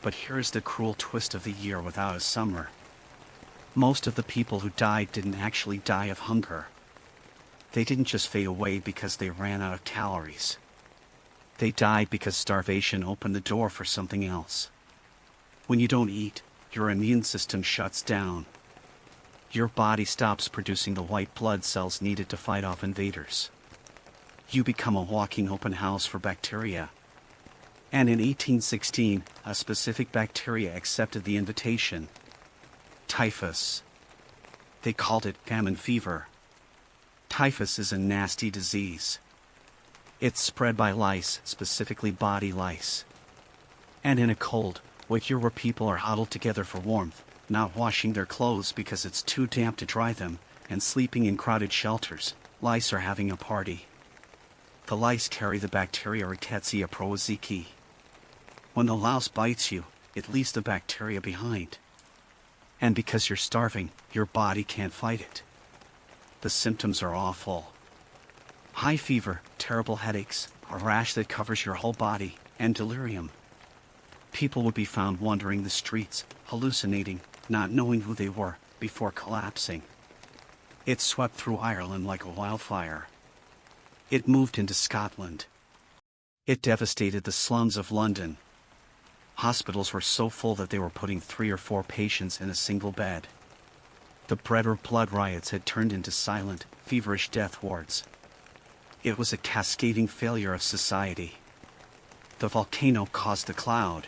But here's the cruel twist of the year without a summer. Most of the people who died didn't actually die of hunger. They didn't just fade away because they ran out of calories. They died because starvation opened the door for something else. When you don't eat, your immune system shuts down. Your body stops producing the white blood cells needed to fight off invaders. You become a walking open house for bacteria. And in 1816, a specific bacteria accepted the invitation. Typhus. They called it famine fever. Typhus is a nasty disease. It's spread by lice, specifically body lice. And in a cold, winter where people are huddled together for warmth, not washing their clothes because it's too damp to dry them, and sleeping in crowded shelters, lice are having a party. The lice carry the bacteria Rickettsia prowazekii. When the louse bites you, it leaves the bacteria behind. And because you're starving, your body can't fight it. The symptoms are awful. High fever, terrible headaches, a rash that covers your whole body, and delirium. People would be found wandering the streets, hallucinating, not knowing who they were, before collapsing. It swept through Ireland like a wildfire. It moved into Scotland. It devastated the slums of London. Hospitals were so full that they were putting 3 or 4 patients in a single bed. The bread or blood riots had turned into silent, feverish death wards. It was a cascading failure of society. The volcano caused the cloud.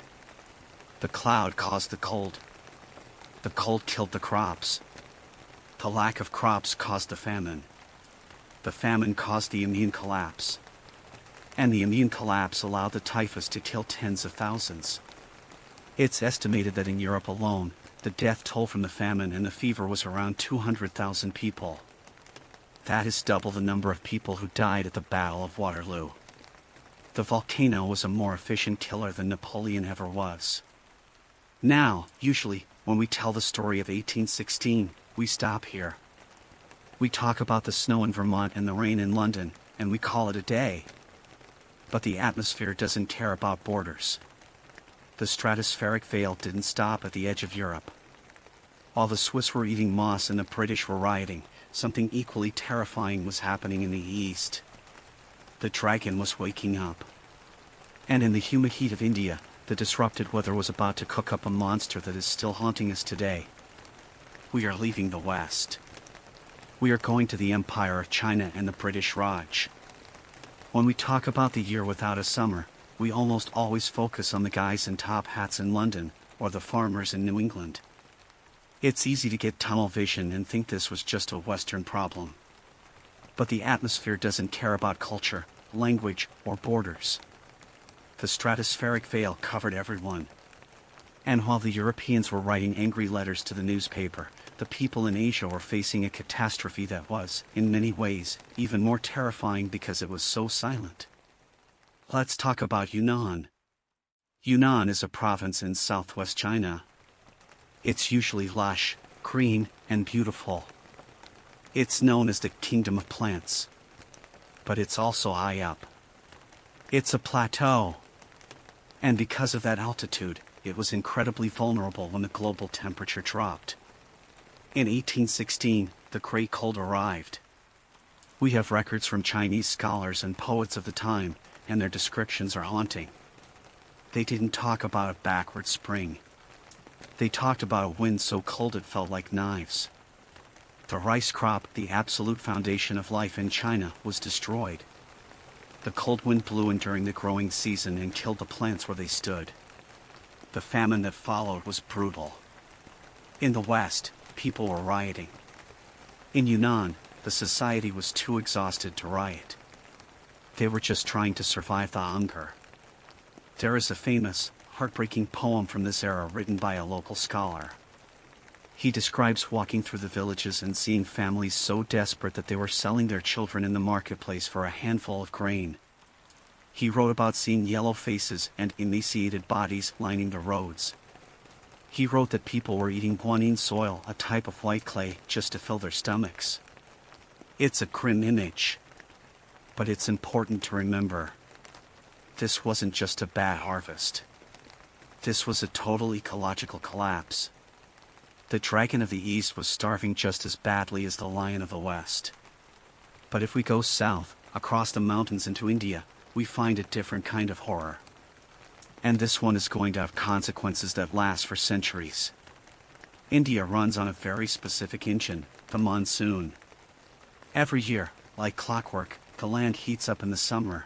The cloud caused the cold. The cold killed the crops. The lack of crops caused the famine. The famine caused the immune collapse. And the immune collapse allowed the typhus to kill tens of thousands. It's estimated that in Europe alone, the death toll from the famine and the fever was around 200,000 people. That is double the number of people who died at the Battle of Waterloo. The volcano was a more efficient killer than Napoleon ever was. Now, usually, when we tell the story of 1816, we stop here. We talk about the snow in Vermont and the rain in London, and we call it a day. But the atmosphere doesn't care about borders. The stratospheric veil didn't stop at the edge of Europe. While the Swiss were eating moss and the British were rioting, something equally terrifying was happening in the east. The dragon was waking up. And in the humid heat of India, the disrupted weather was about to cook up a monster that is still haunting us today. We are leaving the West. We are going to the Empire of China and the British Raj. When we talk about the year without a summer, we almost always focus on the guys in top hats in London, or the farmers in New England. It's easy to get tunnel vision and think this was just a Western problem. But the atmosphere doesn't care about culture, language, or borders. The stratospheric veil covered everyone. And while the Europeans were writing angry letters to the newspaper, the people in Asia were facing a catastrophe that was, in many ways, even more terrifying because it was so silent. Let's talk about Yunnan. Yunnan is a province in southwest China. It's usually lush, green, and beautiful. It's known as the kingdom of plants. But it's also high up. It's a plateau. And because of that altitude, it was incredibly vulnerable when the global temperature dropped. In 1816, the Great Cold arrived. We have records from Chinese scholars and poets of the time, and their descriptions are haunting. They didn't talk about a backward spring. They talked about a wind so cold it felt like knives. The rice crop, the absolute foundation of life in China, was destroyed. The cold wind blew in during the growing season and killed the plants where they stood. The famine that followed was brutal. In the West, people were rioting. In Yunnan, the society was too exhausted to riot. They were just trying to survive the hunger. There is a famous, heartbreaking poem from this era written by a local scholar. He describes walking through the villages and seeing families so desperate that they were selling their children in the marketplace for a handful of grain. He wrote about seeing yellow faces and emaciated bodies lining the roads. He wrote that people were eating guanine soil, a type of white clay, just to fill their stomachs. It's a grim image. But it's important to remember. This wasn't just a bad harvest. This was a total ecological collapse. The dragon of the East was starving just as badly as the lion of the West. But if we go south, across the mountains into India, we find a different kind of horror. And this one is going to have consequences that last for centuries. India runs on a very specific engine, the monsoon. Every year, like clockwork, the land heats up in the summer.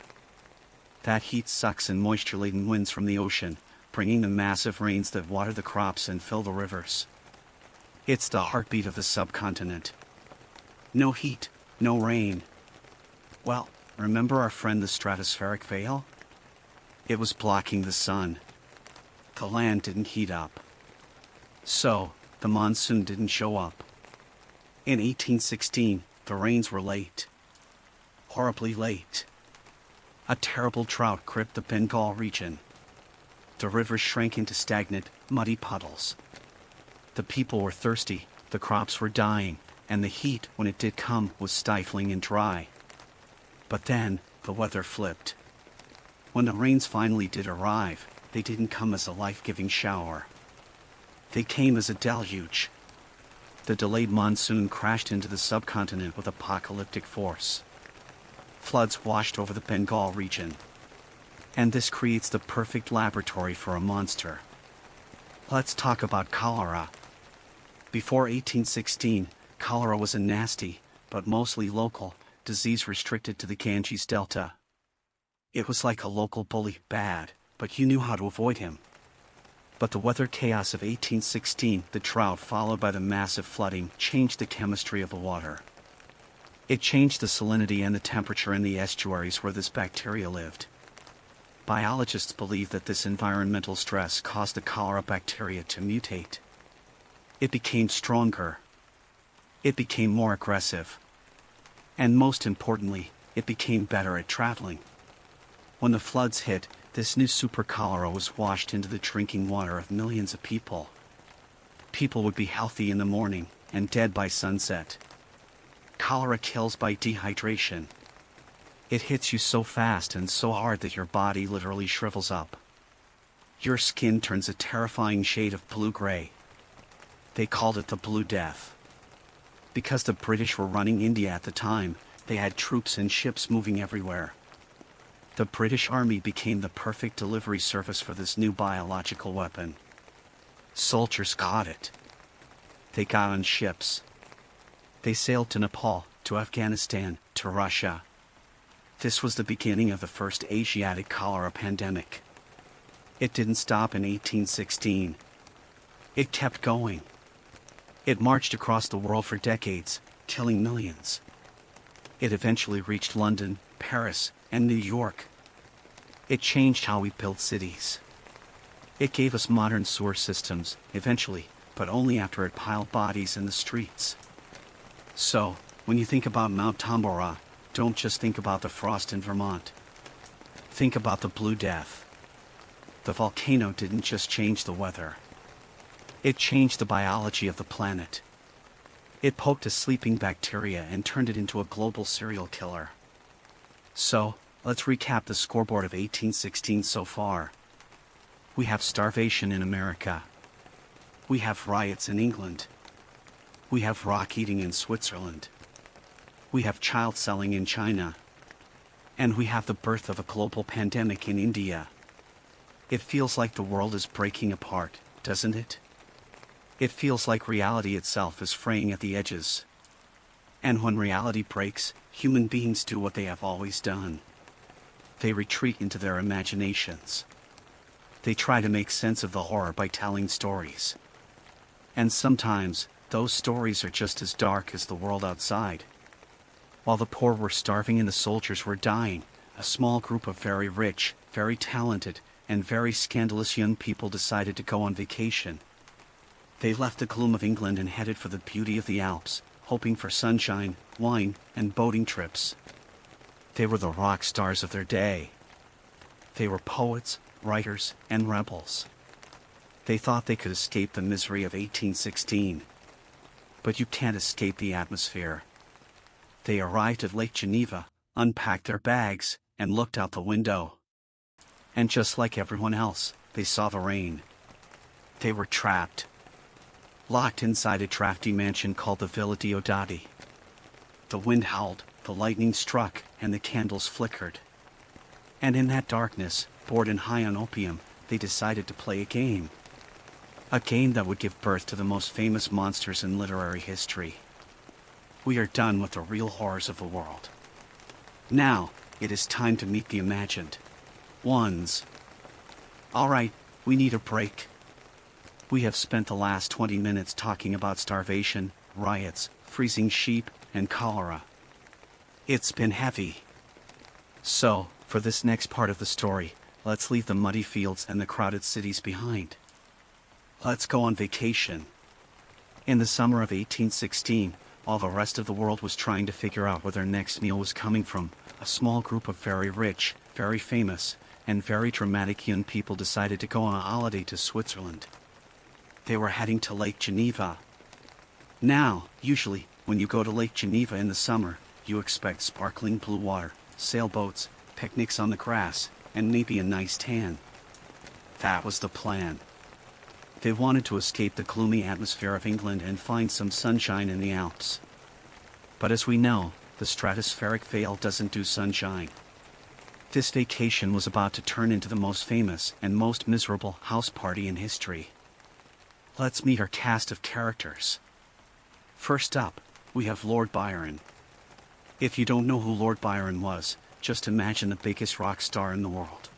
That heat sucks in moisture-laden winds from the ocean, bringing the massive rains that water the crops and fill the rivers. It's the heartbeat of the subcontinent. No heat, no rain. Well, remember our friend the stratospheric veil? It was blocking the sun. The land didn't heat up. So, the monsoon didn't show up. In 1816, the rains were late. Horribly late. A terrible drought gripped the Bengal region. The rivers shrank into stagnant, muddy puddles. The people were thirsty, the crops were dying, and the heat, when it did come, was stifling and dry. But then, the weather flipped. When the rains finally did arrive, they didn't come as a life-giving shower. They came as a deluge. The delayed monsoon crashed into the subcontinent with apocalyptic force. Floods washed over the Bengal region. And this creates the perfect laboratory for a monster. Let's talk about cholera. Before 1816, cholera was a nasty, but mostly local, disease restricted to the Ganges Delta. It was like a local bully, bad, but you knew how to avoid him. But the weather chaos of 1816, the drought followed by the massive flooding, changed the chemistry of the water. It changed the salinity and the temperature in the estuaries where this bacteria lived. Biologists believe that this environmental stress caused the cholera bacteria to mutate. It became stronger. It became more aggressive. And most importantly, it became better at traveling. When the floods hit, this new super cholera was washed into the drinking water of millions of people. People would be healthy in the morning and dead by sunset. Cholera kills by dehydration. It hits you so fast and so hard that your body literally shrivels up. Your skin turns a terrifying shade of blue-gray. They called it the Blue Death. Because the British were running India at the time, they had troops and ships moving everywhere. The British Army became the perfect delivery service for this new biological weapon. Soldiers got it. They got on ships. They sailed to Nepal, to Afghanistan, to Russia. This was the beginning of the first Asiatic cholera pandemic. It didn't stop in 1816. It kept going. It marched across the world for decades, killing millions. It eventually reached London, Paris, and New York. It changed how we built cities. It gave us modern sewer systems, eventually, but only after it piled bodies in the streets. So, when you think about Mount Tambora, don't just think about the frost in Vermont. Think about the Blue Death. The volcano didn't just change the weather. It changed the biology of the planet. It poked a sleeping bacteria and turned it into a global serial killer. So, let's recap the scoreboard of 1816 so far. We have starvation in America. We have riots in England. We have rock eating in Switzerland. We have child selling in China. And we have the birth of a global pandemic in India. It feels like the world is breaking apart, doesn't it? It feels like reality itself is fraying at the edges. And when reality breaks, human beings do what they have always done. They retreat into their imaginations. They try to make sense of the horror by telling stories. And sometimes, those stories are just as dark as the world outside. While the poor were starving and the soldiers were dying, a small group of very rich, very talented, and very scandalous young people decided to go on vacation. They left the gloom of England and headed for the beauty of the Alps, hoping for sunshine, wine, and boating trips. They were the rock stars of their day. They were poets, writers, and rebels. They thought they could escape the misery of 1816. But you can't escape the atmosphere. They arrived at Lake Geneva, unpacked their bags, and looked out the window. And just like everyone else, they saw the rain. They were trapped. Locked inside a drafty mansion called the Villa Diodati. The wind howled, the lightning struck, and the candles flickered. And in that darkness, bored and high on opium, they decided to play a game. A game that would give birth to the most famous monsters in literary history. We are done with the real horrors of the world. Now, it is time to meet the imagined ones. Alright, we need a break. We have spent the last 20 minutes talking about starvation, riots, freezing sheep, and cholera. It's been heavy. So, for this next part of the story, let's leave the muddy fields and the crowded cities behind. Let's go on vacation. In the summer of 1816, while the rest of the world was trying to figure out where their next meal was coming from, a small group of very rich, very famous, and very dramatic young people decided to go on a holiday to Switzerland. They were heading to Lake Geneva. Now, usually, when you go to Lake Geneva in the summer, you expect sparkling blue water, sailboats, picnics on the grass, and maybe a nice tan. That was the plan. They wanted to escape the gloomy atmosphere of England and find some sunshine in the Alps. But as we know, the stratospheric veil doesn't do sunshine. This vacation was about to turn into the most famous and most miserable house party in history. Let's meet our cast of characters. First up, we have Lord Byron. If you don't know who Lord Byron was, just imagine the biggest rock star in the world.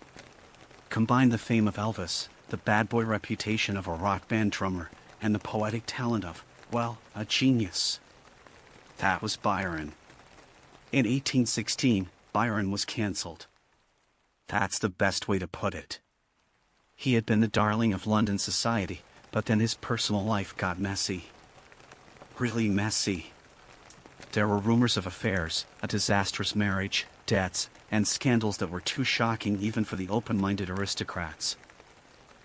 Combine the fame of Elvis, the bad boy reputation of a rock band drummer, and the poetic talent of, well, a genius. That was Byron. In 1816, Byron was cancelled. That's the best way to put it. He had been the darling of London society, but then his personal life got messy. Really messy. There were rumors of affairs, a disastrous marriage, debts, and scandals that were too shocking even for the open-minded aristocrats.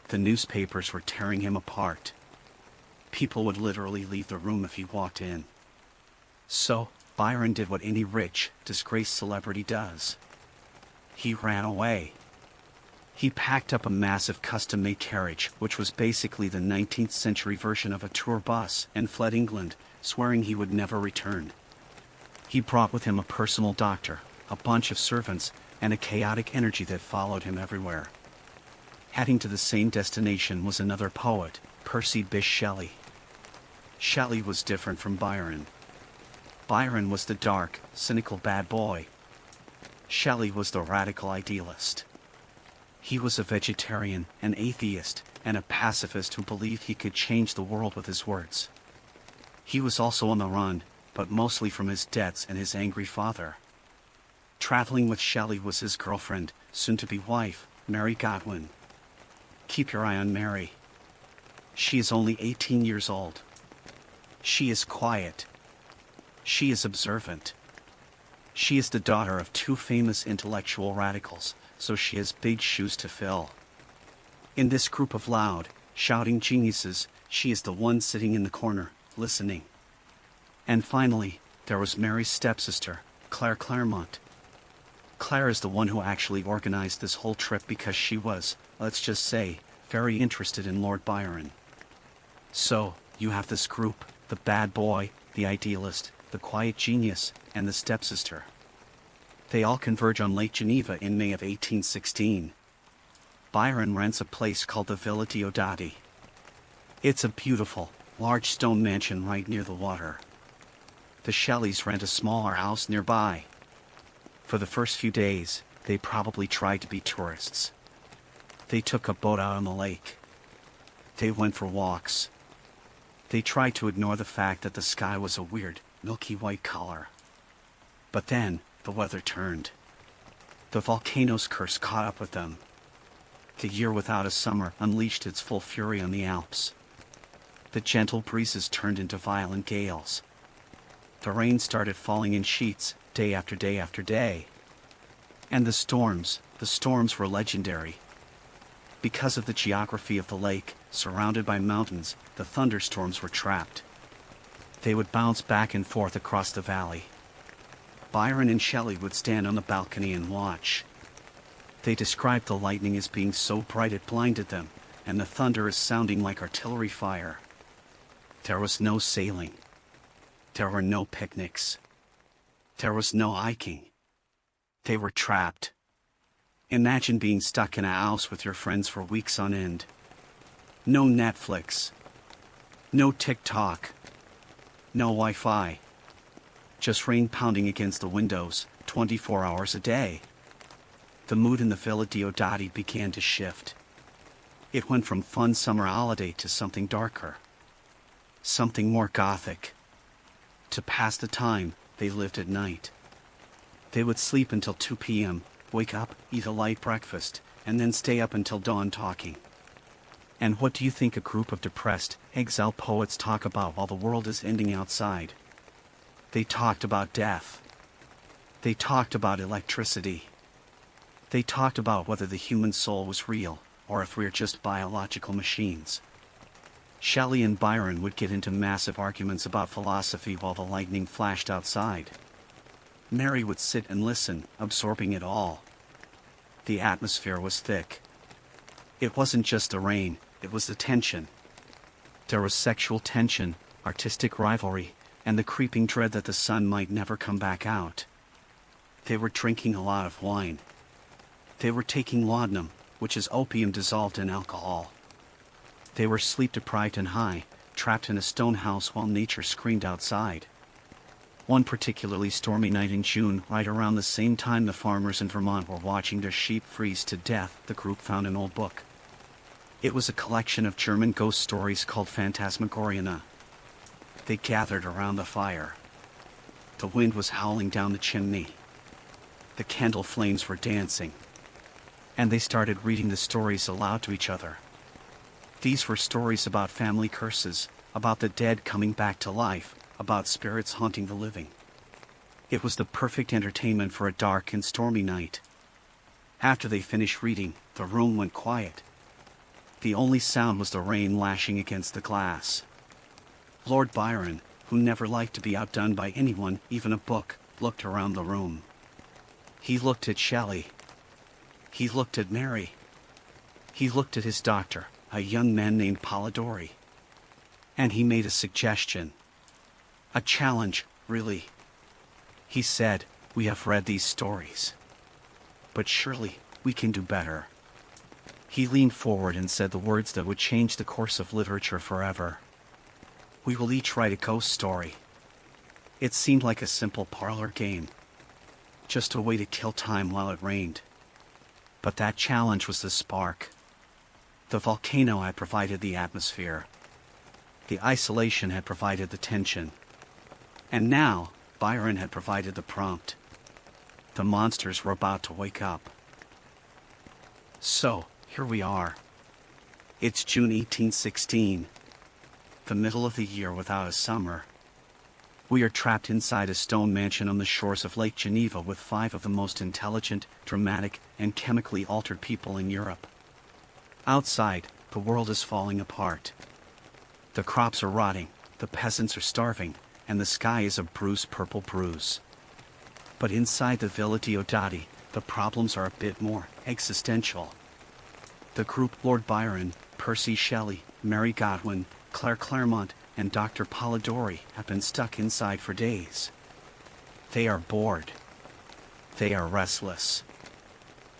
The newspapers were tearing him apart. People would literally leave the room if he walked in. So, Byron did what any rich, disgraced celebrity does. He ran away. He packed up a massive custom-made carriage, which was basically the 19th century version of a tour bus, and fled England, swearing he would never return. He brought with him a personal doctor, a bunch of servants, and a chaotic energy that followed him everywhere. Heading to the same destination was another poet, Percy Bysshe Shelley. Shelley was different from Byron. Byron was the dark, cynical bad boy. Shelley was the radical idealist. He was a vegetarian, an atheist, and a pacifist who believed he could change the world with his words. He was also on the run, but mostly from his debts and his angry father. Traveling with Shelley was his girlfriend, soon-to-be wife, Mary Godwin. Keep your eye on Mary. She is only 18 years old. She is quiet. She is observant. She is the daughter of two famous intellectual radicals, so she has big shoes to fill. In this group of loud, shouting geniuses, she is the one sitting in the corner, listening. And finally, there was Mary's stepsister, Claire Clairmont. Claire is the one who actually organized this whole trip because she was, let's just say, very interested in Lord Byron. So, you have this group, the bad boy, the idealist, the quiet genius, and the stepsister. They all converge on Lake Geneva in May of 1816. Byron rents a place called the Villa Diodati. It's a beautiful, large stone mansion right near the water. The Shelleys rent a smaller house nearby. For the first few days, they probably tried to be tourists. They took a boat out on the lake. They went for walks. They tried to ignore the fact that the sky was a weird, milky white color. But then, the weather turned. The volcano's curse caught up with them. The year without a summer unleashed its full fury on the Alps. The gentle breezes turned into violent gales. The rain started falling in sheets, day after day after day. And the storms were legendary. Because of the geography of the lake, surrounded by mountains, the thunderstorms were trapped. They would bounce back and forth across the valley. Byron and Shelley would stand on the balcony and watch. They described the lightning as being so bright it blinded them, and the thunder as sounding like artillery fire. There was no sailing. There were no picnics. There was no hiking. They were trapped. Imagine being stuck in a house with your friends for weeks on end. No Netflix. No TikTok. No Wi-Fi. Just rain pounding against the windows, 24 hours a day. The mood in the Villa Diodati began to shift. It went from fun summer holiday to something darker. Something more gothic. To pass the time, they lived at night. They would sleep until 2 p.m., wake up, eat a light breakfast, and then stay up until dawn talking. And what do you think a group of depressed, exiled poets talk about while the world is ending outside? They talked about death. They talked about electricity. They talked about whether the human soul was real, or if we're just biological machines. Shelley and Byron would get into massive arguments about philosophy while the lightning flashed outside. Mary would sit and listen, absorbing it all. The atmosphere was thick. It wasn't just the rain, it was the tension. There was sexual tension, artistic rivalry, and the creeping dread that the sun might never come back out. They were drinking a lot of wine. They were taking laudanum, which is opium dissolved in alcohol. They were sleep-deprived and high, trapped in a stone house while nature screamed outside. One particularly stormy night in June, right around the same time the farmers in Vermont were watching their sheep freeze to death, the group found an old book. It was a collection of German ghost stories called Phantasmagoria. They gathered around the fire. The wind was howling down the chimney. The candle flames were dancing. And they started reading the stories aloud to each other. These were stories about family curses, about the dead coming back to life, about spirits haunting the living. It was the perfect entertainment for a dark and stormy night. After they finished reading, the room went quiet. The only sound was the rain lashing against the glass. Lord Byron, who never liked to be outdone by anyone, even a book, looked around the room. He looked at Shelley. He looked at Mary. He looked at his doctor, a young man named Polidori. And he made a suggestion. A challenge, really. He said, "We have read these stories. But surely, we can do better." He leaned forward and said the words that would change the course of literature forever. "We will each write a ghost story." It seemed like a simple parlor game. Just a way to kill time while it rained. But that challenge was the spark. The volcano had provided the atmosphere. The isolation had provided the tension. And now, Byron had provided the prompt. The monsters were about to wake up. So, here we are. It's June 1816. The middle of the year without a summer. We are trapped inside a stone mansion on the shores of Lake Geneva with 5 of the most intelligent, dramatic, and chemically altered people in Europe. Outside, the world is falling apart. The crops are rotting, the peasants are starving, and the sky is a bruised purple bruise. But inside the Villa Diodati, the problems are a bit more existential. The group Lord Byron, Percy Shelley, Mary Godwin, Claire Claremont, and Dr. Polidori have been stuck inside for days. They are bored. They are restless.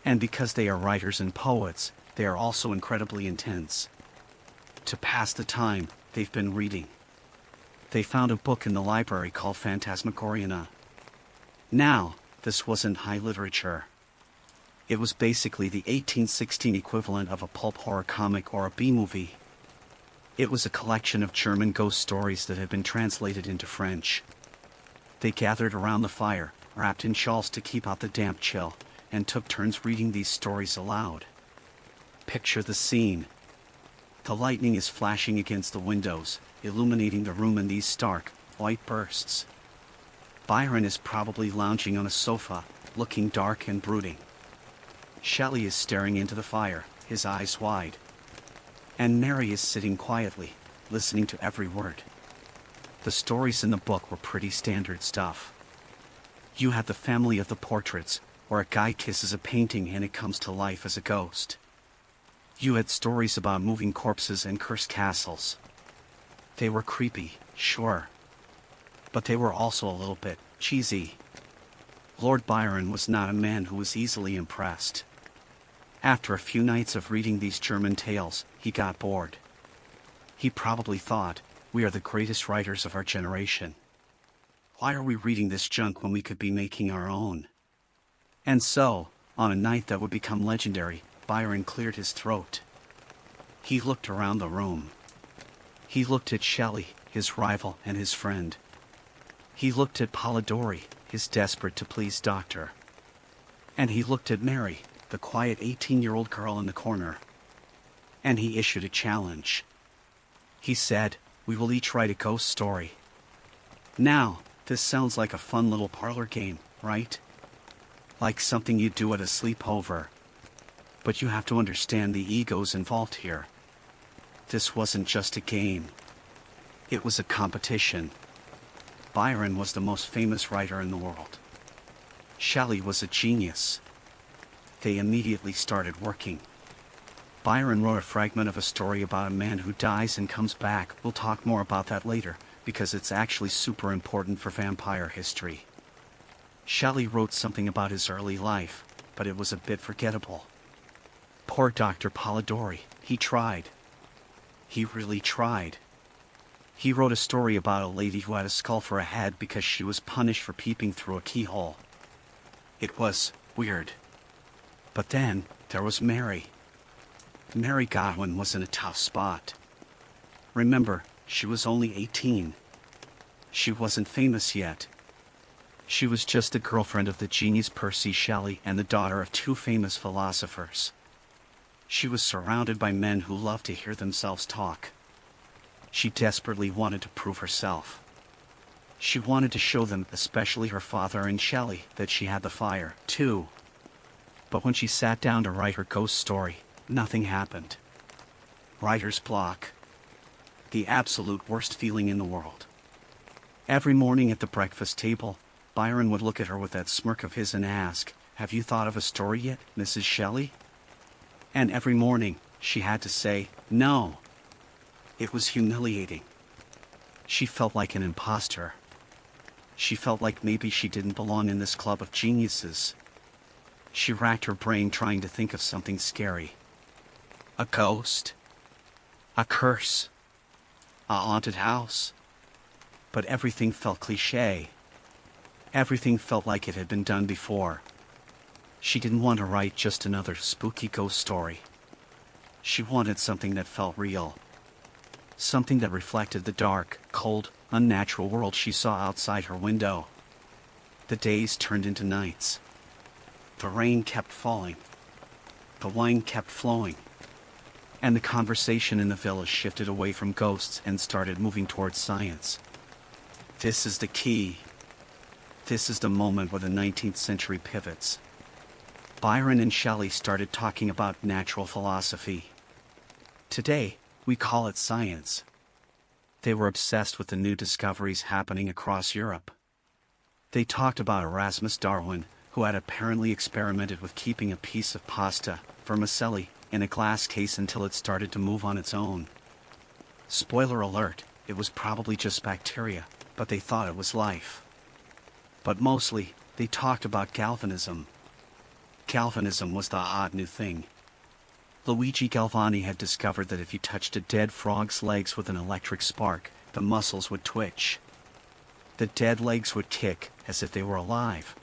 And because they are writers and poets, they are also incredibly intense. To pass the time, they've been reading. They found a book in the library called Phantasmagoria. Now, this wasn't high literature. It was basically the 1816 equivalent of a pulp horror comic or a B-movie. It was a collection of German ghost stories that had been translated into French. They gathered around the fire, wrapped in shawls to keep out the damp chill, and took turns reading these stories aloud. Picture the scene. The lightning is flashing against the windows, illuminating the room in these stark, white bursts. Byron is probably lounging on a sofa, looking dark and brooding. Shelley is staring into the fire, his eyes wide. And Mary is sitting quietly, listening to every word. The stories in the book were pretty standard stuff. You had the family of the portraits, where a guy kisses a painting and it comes to life as a ghost. You had stories about moving corpses and cursed castles. They were creepy, sure. But they were also a little bit cheesy. Lord Byron was not a man who was easily impressed. After a few nights of reading these German tales, he got bored. He probably thought, we are the greatest writers of our generation. Why are we reading this junk when we could be making our own? And so, on a night that would become legendary, Byron cleared his throat. He looked around the room. He looked at Shelley, his rival and his friend. He looked at Polidori, his desperate-to-please doctor. And he looked at Mary, the quiet 18-year-old girl in the corner. And he issued a challenge. He said, we will each write a ghost story. Now, this sounds like a fun little parlor game, right? Like something you do at a sleepover. But you have to understand the egos involved here. This wasn't just a game. It was a competition. Byron was the most famous writer in the world. Shelley was a genius. They immediately started working. Byron wrote a fragment of a story about a man who dies and comes back. We'll talk more about that later, because it's actually super important for vampire history. Shelley wrote something about his early life, but it was a bit forgettable. Poor Dr. Polidori, he tried. He really tried. He wrote a story about a lady who had a skull for a head because she was punished for peeping through a keyhole. It was weird. But then, there was Mary. Mary Godwin was in a tough spot. Remember, she was only 18. She wasn't famous yet. She was just the girlfriend of the genius Percy Shelley and the daughter of two famous philosophers. She was surrounded by men who loved to hear themselves talk. She desperately wanted to prove herself. She wanted to show them, especially her father and Shelley, that she had the fire, too. But when she sat down to write her ghost story, nothing happened. Writer's block. The absolute worst feeling in the world. Every morning at the breakfast table, Byron would look at her with that smirk of his and ask, "Have you thought of a story yet, Mrs. Shelley?" And every morning, she had to say, "No." It was humiliating. She felt like an imposter. She felt like maybe she didn't belong in this club of geniuses. She racked her brain trying to think of something scary. A ghost. A curse. A haunted house. But everything felt cliché. Everything felt like it had been done before. She didn't want to write just another spooky ghost story. She wanted something that felt real. Something that reflected the dark, cold, unnatural world she saw outside her window. The days turned into nights. The rain kept falling. The wine kept flowing. And the conversation in the village shifted away from ghosts and started moving towards science. This is the key. This is the moment where the 19th century pivots. Byron and Shelley started talking about natural philosophy. Today, we call it science. They were obsessed with the new discoveries happening across Europe. They talked about Erasmus Darwin, who had apparently experimented with keeping a piece of pasta, vermicelli, in a glass case until it started to move on its own. Spoiler alert, it was probably just bacteria, but they thought it was life. But mostly, they talked about galvanism. Galvanism was the hot new thing. Luigi Galvani had discovered that if you touched a dead frog's legs with an electric spark, the muscles would twitch. The dead legs would kick as if they were alive.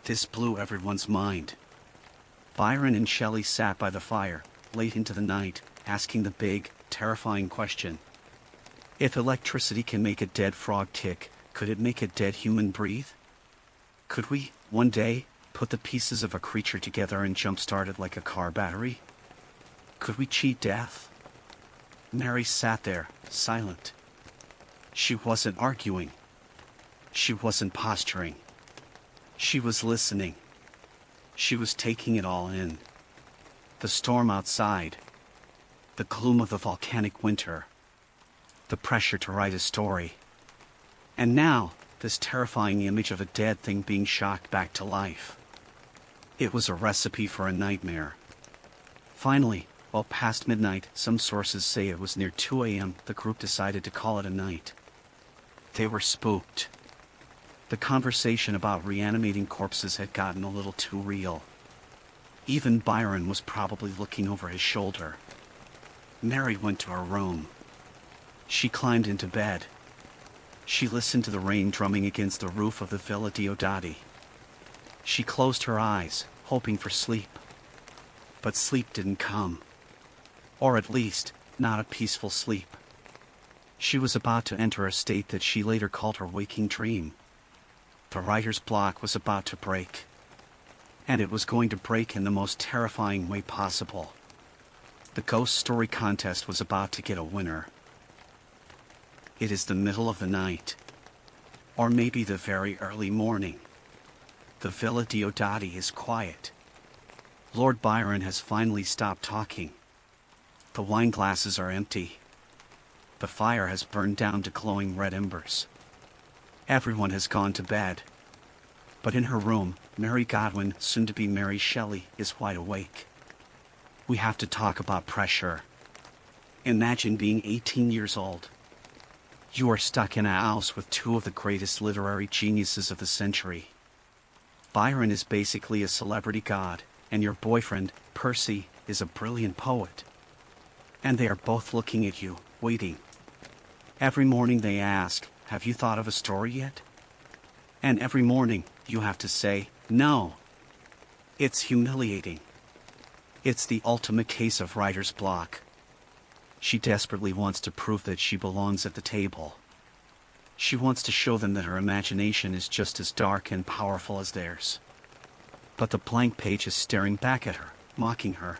This blew everyone's mind. Byron and Shelley sat by the fire, late into the night, asking the big, terrifying question. If electricity can make a dead frog tick, could it make a dead human breathe? Could we, one day, put the pieces of a creature together and jump-start it like a car battery? Could we cheat death? Mary sat there, silent. She wasn't arguing. She wasn't posturing. She was listening. She was taking it all in. The storm outside. The gloom of the volcanic winter. The pressure to write a story. And now, this terrifying image of a dead thing being shocked back to life. It was a recipe for a nightmare. Finally, well past midnight, some sources say it was near 2 a.m., the group decided to call it a night. They were spooked. The conversation about reanimating corpses had gotten a little too real. Even Byron was probably looking over his shoulder. Mary went to her room. She climbed into bed. She listened to the rain drumming against the roof of the Villa Diodati. She closed her eyes, hoping for sleep. But sleep didn't come. Or at least, not a peaceful sleep. She was about to enter a state that she later called her waking dream. The writer's block was about to break. And it was going to break in the most terrifying way possible. The ghost story contest was about to get a winner. It is the middle of the night. Or maybe the very early morning. The Villa Diodati is quiet. Lord Byron has finally stopped talking. The wine glasses are empty. The fire has burned down to glowing red embers. Everyone has gone to bed. But in her room, Mary Godwin, soon to be Mary Shelley, is wide awake. We have to talk about pressure. Imagine being 18 years old. You are stuck in a house with two of the greatest literary geniuses of the century. Byron is basically a celebrity god, and your boyfriend, Percy, is a brilliant poet. And they are both looking at you, waiting. Every morning they ask, "Have you thought of a story yet?" And every morning you have to say, "No." It's humiliating. It's the ultimate case of writer's block. She desperately wants to prove that she belongs at the table. She wants to show them that her imagination is just as dark and powerful as theirs. But the blank page is staring back at her, mocking her.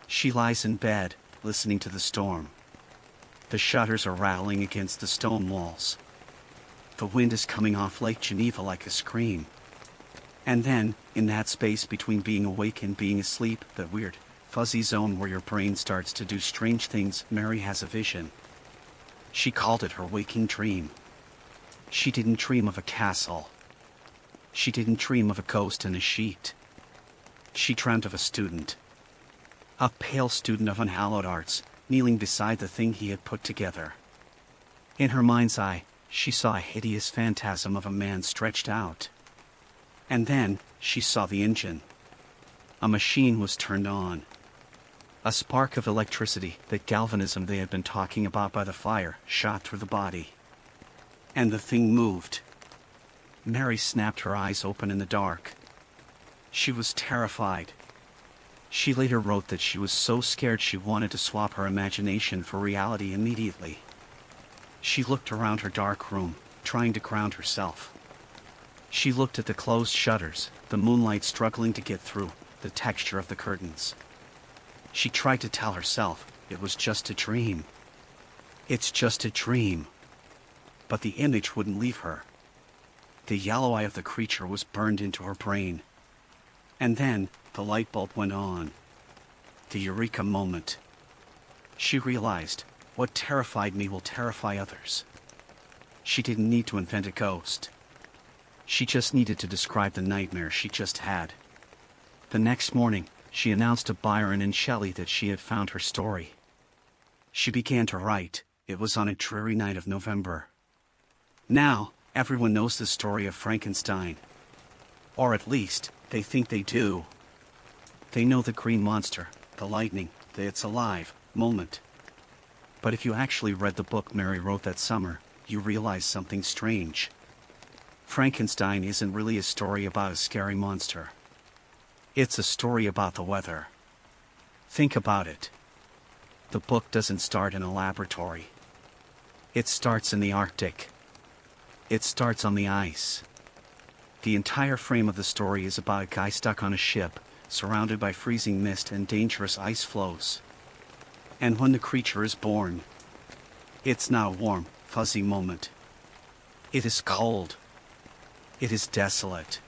She lies in bed, listening to the storm. The shutters are rattling against the stone walls. The wind is coming off Lake Geneva like a scream. And then, in that space between being awake and being asleep, that weird, fuzzy zone where your brain starts to do strange things, Mary has a vision. She called it her waking dream. She didn't dream of a castle. She didn't dream of a ghost in a sheet. She dreamt of a student. A pale student of unhallowed arts, kneeling beside the thing he had put together. In her mind's eye, she saw a hideous phantasm of a man stretched out. And then, she saw the engine. A machine was turned on. A spark of electricity, that galvanism they had been talking about by the fire, shot through the body. And the thing moved. Mary snapped her eyes open in the dark. She was terrified. She later wrote that she was so scared she wanted to swap her imagination for reality immediately. She looked around her dark room, trying to ground herself. She looked at the closed shutters, the moonlight struggling to get through, the texture of the curtains. She tried to tell herself it was just a dream. It's just a dream. But the image wouldn't leave her. The yellow eye of the creature was burned into her brain. And then, the light bulb went on. The eureka moment. She realized, what terrified me will terrify others. She didn't need to invent a ghost. She just needed to describe the nightmare she just had. The next morning, she announced to Byron and Shelley that she had found her story. She began to write. It was on a dreary night of November. Now, everyone knows the story of Frankenstein. Or at least, they think they do. They know the green monster, the lightning, the "it's alive" moment. But if you actually read the book Mary wrote that summer, you realize something strange. Frankenstein isn't really a story about a scary monster. It's a story about the weather. Think about it. The book doesn't start in a laboratory. It starts in the Arctic. It starts on the ice. The entire frame of the story is about a guy stuck on a ship, surrounded by freezing mist and dangerous ice floes. And when the creature is born, it's not a warm, fuzzy moment. It is cold. It is desolate.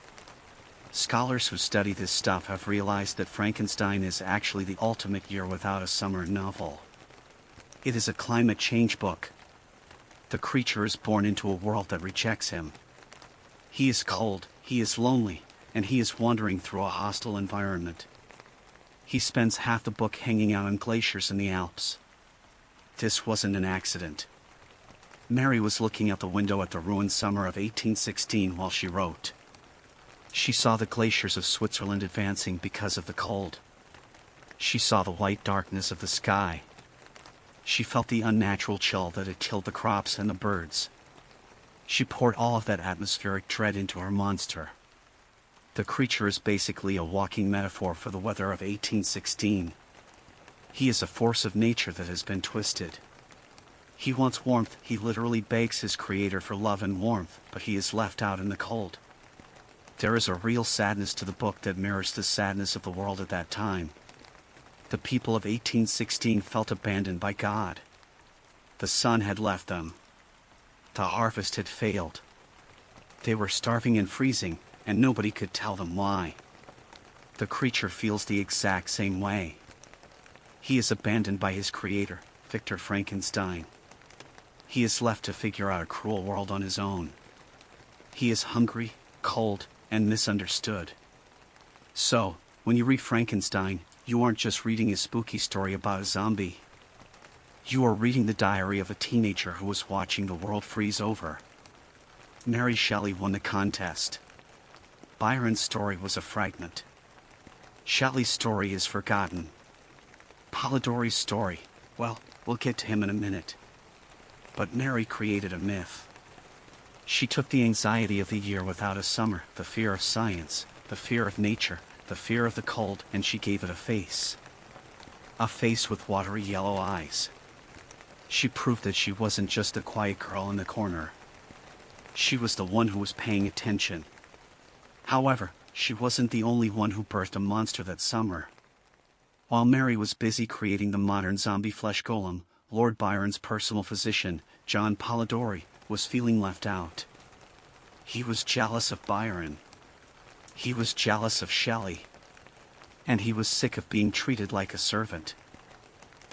Scholars who study this stuff have realized that Frankenstein is actually the ultimate year without a summer novel. It is a climate change book. The creature is born into a world that rejects him. He is cold, he is lonely, and he is wandering through a hostile environment. He spends half the book hanging out on glaciers in the Alps. This wasn't an accident. Mary was looking out the window at the ruined summer of 1816 while she wrote. She saw the glaciers of Switzerland advancing because of the cold. She saw the white darkness of the sky. She felt the unnatural chill that had killed the crops and the birds. She poured all of that atmospheric dread into her monster. The creature is basically a walking metaphor for the weather of 1816. He is a force of nature that has been twisted. He wants warmth, he literally begs his creator for love and warmth, but he is left out in the cold. There is a real sadness to the book that mirrors the sadness of the world at that time. The people of 1816 felt abandoned by God. The sun had left them. The harvest had failed. They were starving and freezing, and nobody could tell them why. The creature feels the exact same way. He is abandoned by his creator, Victor Frankenstein. He is left to figure out a cruel world on his own. He is hungry, cold, and misunderstood. So, when you read Frankenstein, you aren't just reading a spooky story about a zombie. You are reading the diary of a teenager who was watching the world freeze over. Mary Shelley won the contest. Byron's story was a fragment. Shelley's story is forgotten. Polidori's story, well, we'll get to him in a minute. But Mary created a myth. She took the anxiety of the year without a summer, the fear of science, the fear of nature, the fear of the cold, and she gave it a face. A face with watery yellow eyes. She proved that she wasn't just a quiet girl in the corner. She was the one who was paying attention. However, she wasn't the only one who birthed a monster that summer. While Mary was busy creating the modern zombie flesh golem, Lord Byron's personal physician, John Polidori, was feeling left out. He was jealous of Byron. He was jealous of Shelley. And he was sick of being treated like a servant.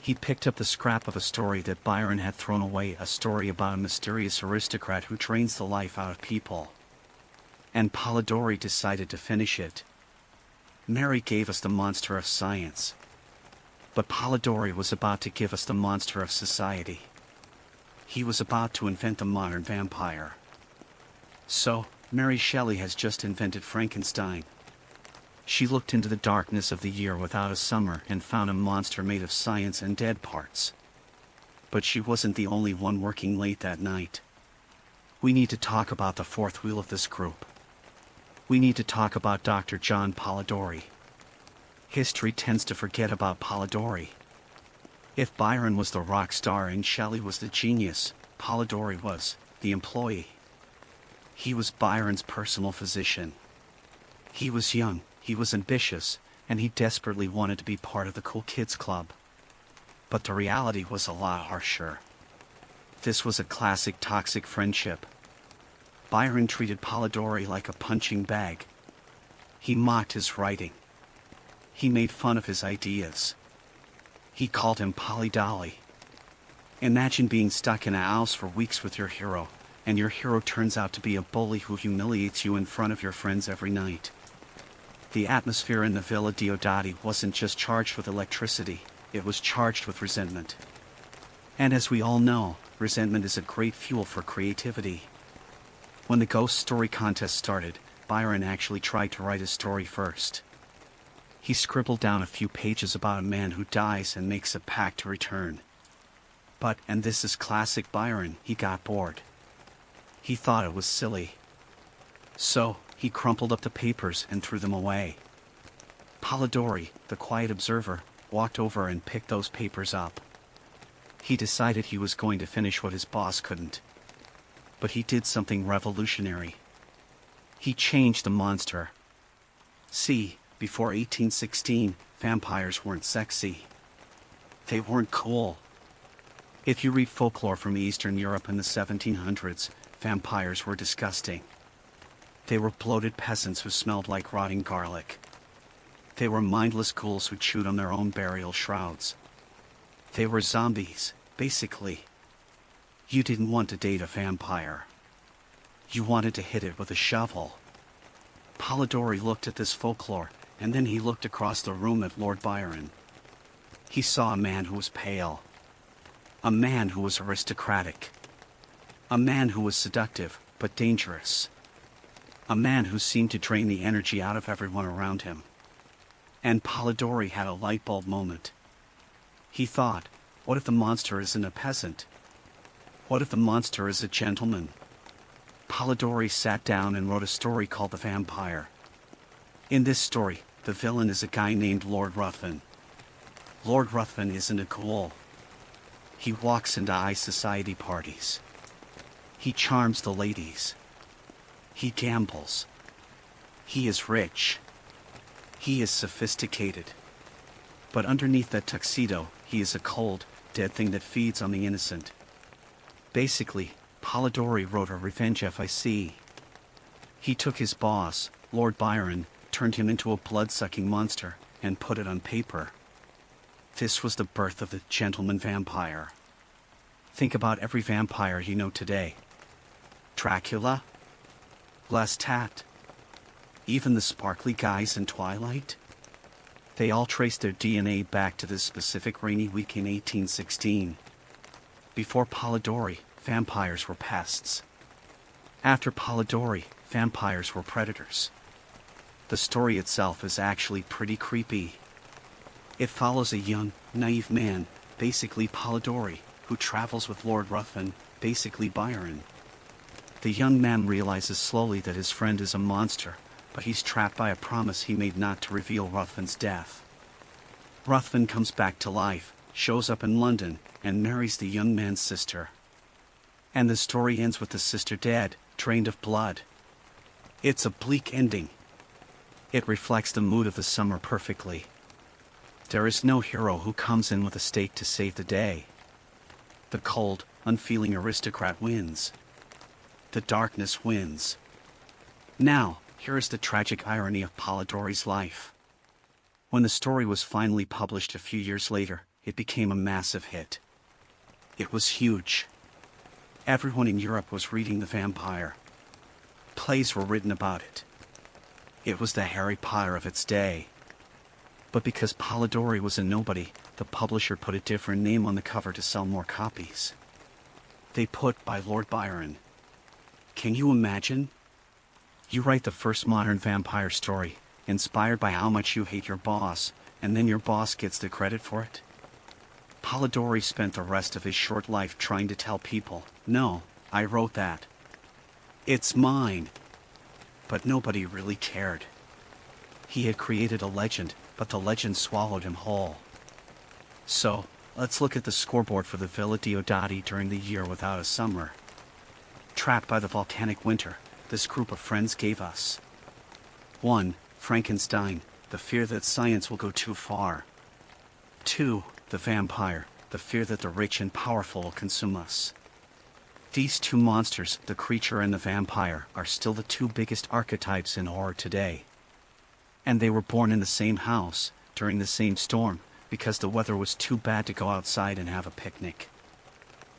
He picked up the scrap of a story that Byron had thrown away, a story about a mysterious aristocrat who drains the life out of people. And Polidori decided to finish it. Mary gave us the monster of science. But Polidori was about to give us the monster of society. He was about to invent the modern vampire. So, Mary Shelley has just invented Frankenstein. She looked into the darkness of the year without a summer and found a monster made of science and dead parts. But she wasn't the only one working late that night. We need to talk about the fourth wheel of this group. We need to talk about Dr. John Polidori. History tends to forget about Polidori. If Byron was the rock star and Shelley was the genius, Polidori was the employee. He was Byron's personal physician. He was young, he was ambitious, and he desperately wanted to be part of the cool kids club. But the reality was a lot harsher. This was a classic toxic friendship. Byron treated Polidori like a punching bag. He mocked his writing. He made fun of his ideas. He called him Polly Dolly. Imagine being stuck in a house for weeks with your hero, and your hero turns out to be a bully who humiliates you in front of your friends every night. The atmosphere in the Villa Diodati wasn't just charged with electricity, it was charged with resentment. And as we all know, resentment is a great fuel for creativity. When the ghost story contest started, Byron actually tried to write a story first. He scribbled down a few pages about a man who dies and makes a pact to return. But, and this is classic Byron, he got bored. He thought it was silly. So, he crumpled up the papers and threw them away. Polidori, the quiet observer, walked over and picked those papers up. He decided he was going to finish what his boss couldn't. But he did something revolutionary. He changed the monster. See, before 1816, vampires weren't sexy. They weren't cool. If you read folklore from Eastern Europe in the 1700s, vampires were disgusting. They were bloated peasants who smelled like rotting garlic. They were mindless ghouls who chewed on their own burial shrouds. They were zombies, basically. You didn't want to date a vampire. You wanted to hit it with a shovel. Polidori looked at this folklore, and then he looked across the room at Lord Byron. He saw a man who was pale. A man who was aristocratic. A man who was seductive, but dangerous. A man who seemed to drain the energy out of everyone around him. And Polidori had a light bulb moment. He thought, what if the monster isn't a peasant? What if the monster is a gentleman? Polidori sat down and wrote a story called The Vampire. In this story, the villain is a guy named Lord Ruthven. Lord Ruthven isn't a ghoul. He walks into high society parties. He charms the ladies. He gambles. He is rich. He is sophisticated. But underneath that tuxedo, he is a cold, dead thing that feeds on the innocent. Basically, Polidori wrote a revenge FIC. He took his boss, Lord Byron, turned him into a blood-sucking monster, and put it on paper. This was the birth of the gentleman vampire. Think about every vampire you know today. Dracula, Lestat, even the sparkly guys in Twilight. They all trace their DNA back to this specific rainy week in 1816. Before Polidori, vampires were pests. After Polidori, vampires were predators. The story itself is actually pretty creepy. It follows a young, naive man, basically Polidori, who travels with Lord Ruthven, basically Byron. The young man realizes slowly that his friend is a monster, but he's trapped by a promise he made not to reveal Ruthven's death. Ruthven comes back to life, shows up in London, and marries the young man's sister. And the story ends with the sister dead, drained of blood. It's a bleak ending. It reflects the mood of the summer perfectly. There is no hero who comes in with a stake to save the day. The cold, unfeeling aristocrat wins. The darkness wins. Now, here is the tragic irony of Polidori's life. When the story was finally published a few years later, it became a massive hit. It was huge. Everyone in Europe was reading The Vampire. Plays were written about it. It was the Harry Potter of its day. But because Polidori was a nobody, the publisher put a different name on the cover to sell more copies. They put by Lord Byron. Can you imagine? You write the first modern vampire story, inspired by how much you hate your boss, and then your boss gets the credit for it? Polidori spent the rest of his short life trying to tell people, no, I wrote that. It's mine. But nobody really cared. He had created a legend, but the legend swallowed him whole. So, let's look at the scoreboard for the Villa Diodati during the year without a summer. Trapped by the volcanic winter, this group of friends gave us 1. Frankenstein, the fear that science will go too far. 2. The vampire, the fear that the rich and powerful will consume us. These two monsters, the creature and the vampire, are still the two biggest archetypes in horror today. And they were born in the same house, during the same storm, because the weather was too bad to go outside and have a picnic.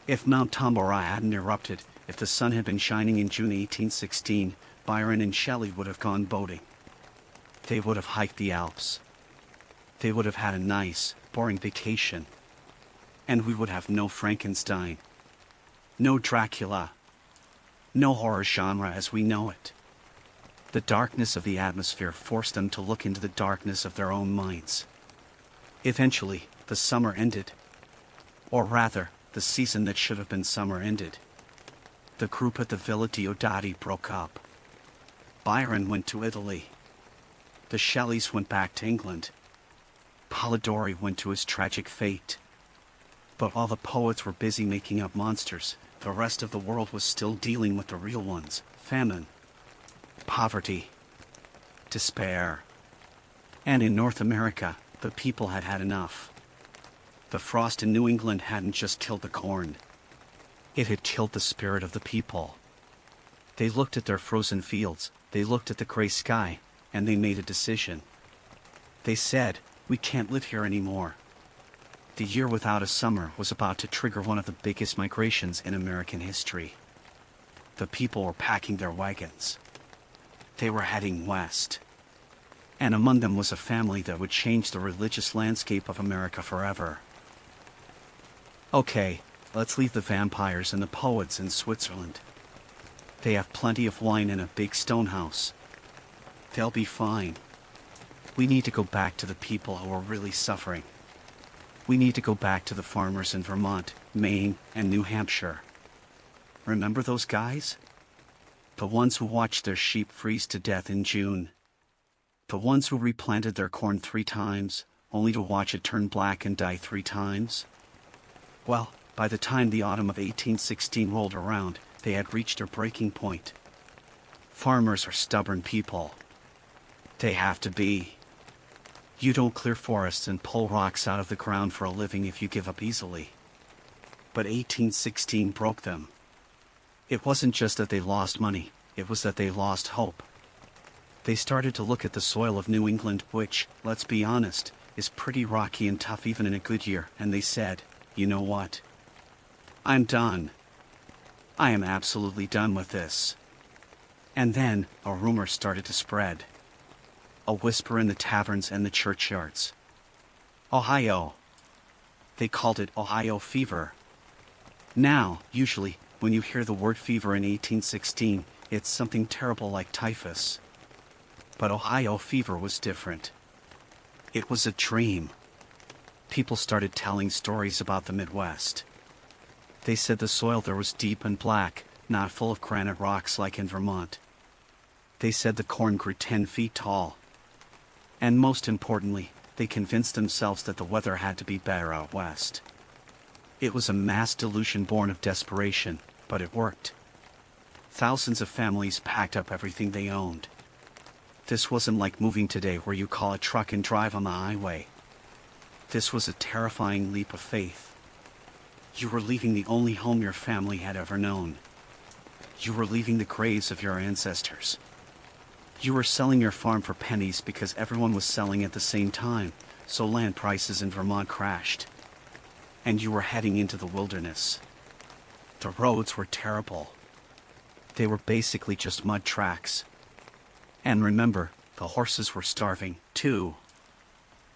If Mount Tambora hadn't erupted, if the sun had been shining in June 1816, Byron and Shelley would have gone boating. They would have hiked the Alps. They would have had a nice, boring vacation. And we would have no Frankenstein. No Dracula. No horror genre as we know it. The darkness of the atmosphere forced them to look into the darkness of their own minds. Eventually, the summer ended. Or rather, the season that should have been summer ended. The group at the Villa Diodati broke up. Byron went to Italy. The Shelleys went back to England. Polidori went to his tragic fate. But while the poets were busy making up monsters, the rest of the world was still dealing with the real ones: famine, poverty, despair. And in North America, the people had had enough. The frost in New England hadn't just killed the corn. It had killed the spirit of the people. They looked at their frozen fields, they looked at the gray sky, and they made a decision. They said, "We can't live here anymore." The year without a summer was about to trigger one of the biggest migrations in American history. The people were packing their wagons. They were heading west. And among them was a family that would change the religious landscape of America forever. Okay, let's leave the vampires and the poets in Switzerland. They have plenty of wine and a big stone house. They'll be fine. We need to go back to the people who are really suffering. We need to go back to the farmers in Vermont, Maine, and New Hampshire. Remember those guys? The ones who watched their sheep freeze to death in June. The ones who replanted their corn 3 times, only to watch it turn black and die 3 times? Well, by the time the autumn of 1816 rolled around, they had reached their breaking point. Farmers are stubborn people. They have to be. You don't clear forests and pull rocks out of the ground for a living if you give up easily. But 1816 broke them. It wasn't just that they lost money, it was that they lost hope. They started to look at the soil of New England, which, let's be honest, is pretty rocky and tough even in a good year, and they said, "You know what? I'm done. I am absolutely done with this." And then a rumor started to spread. A whisper in the taverns and the churchyards. Ohio. They called it Ohio fever. Now, usually, when you hear the word fever in 1816, it's something terrible like typhus. But Ohio fever was different. It was a dream. People started telling stories about the Midwest. They said the soil there was deep and black, not full of granite rocks like in Vermont. They said the corn grew 10 feet tall. And most importantly, they convinced themselves that the weather had to be better out west. It was a mass delusion born of desperation, but it worked. Thousands of families packed up everything they owned. This wasn't like moving today where you call a truck and drive on the highway. This was a terrifying leap of faith. You were leaving the only home your family had ever known. You were leaving the graves of your ancestors. You were selling your farm for pennies because everyone was selling at the same time, so land prices in Vermont crashed. And you were heading into the wilderness. The roads were terrible. They were basically just mud tracks. And remember, the horses were starving, too.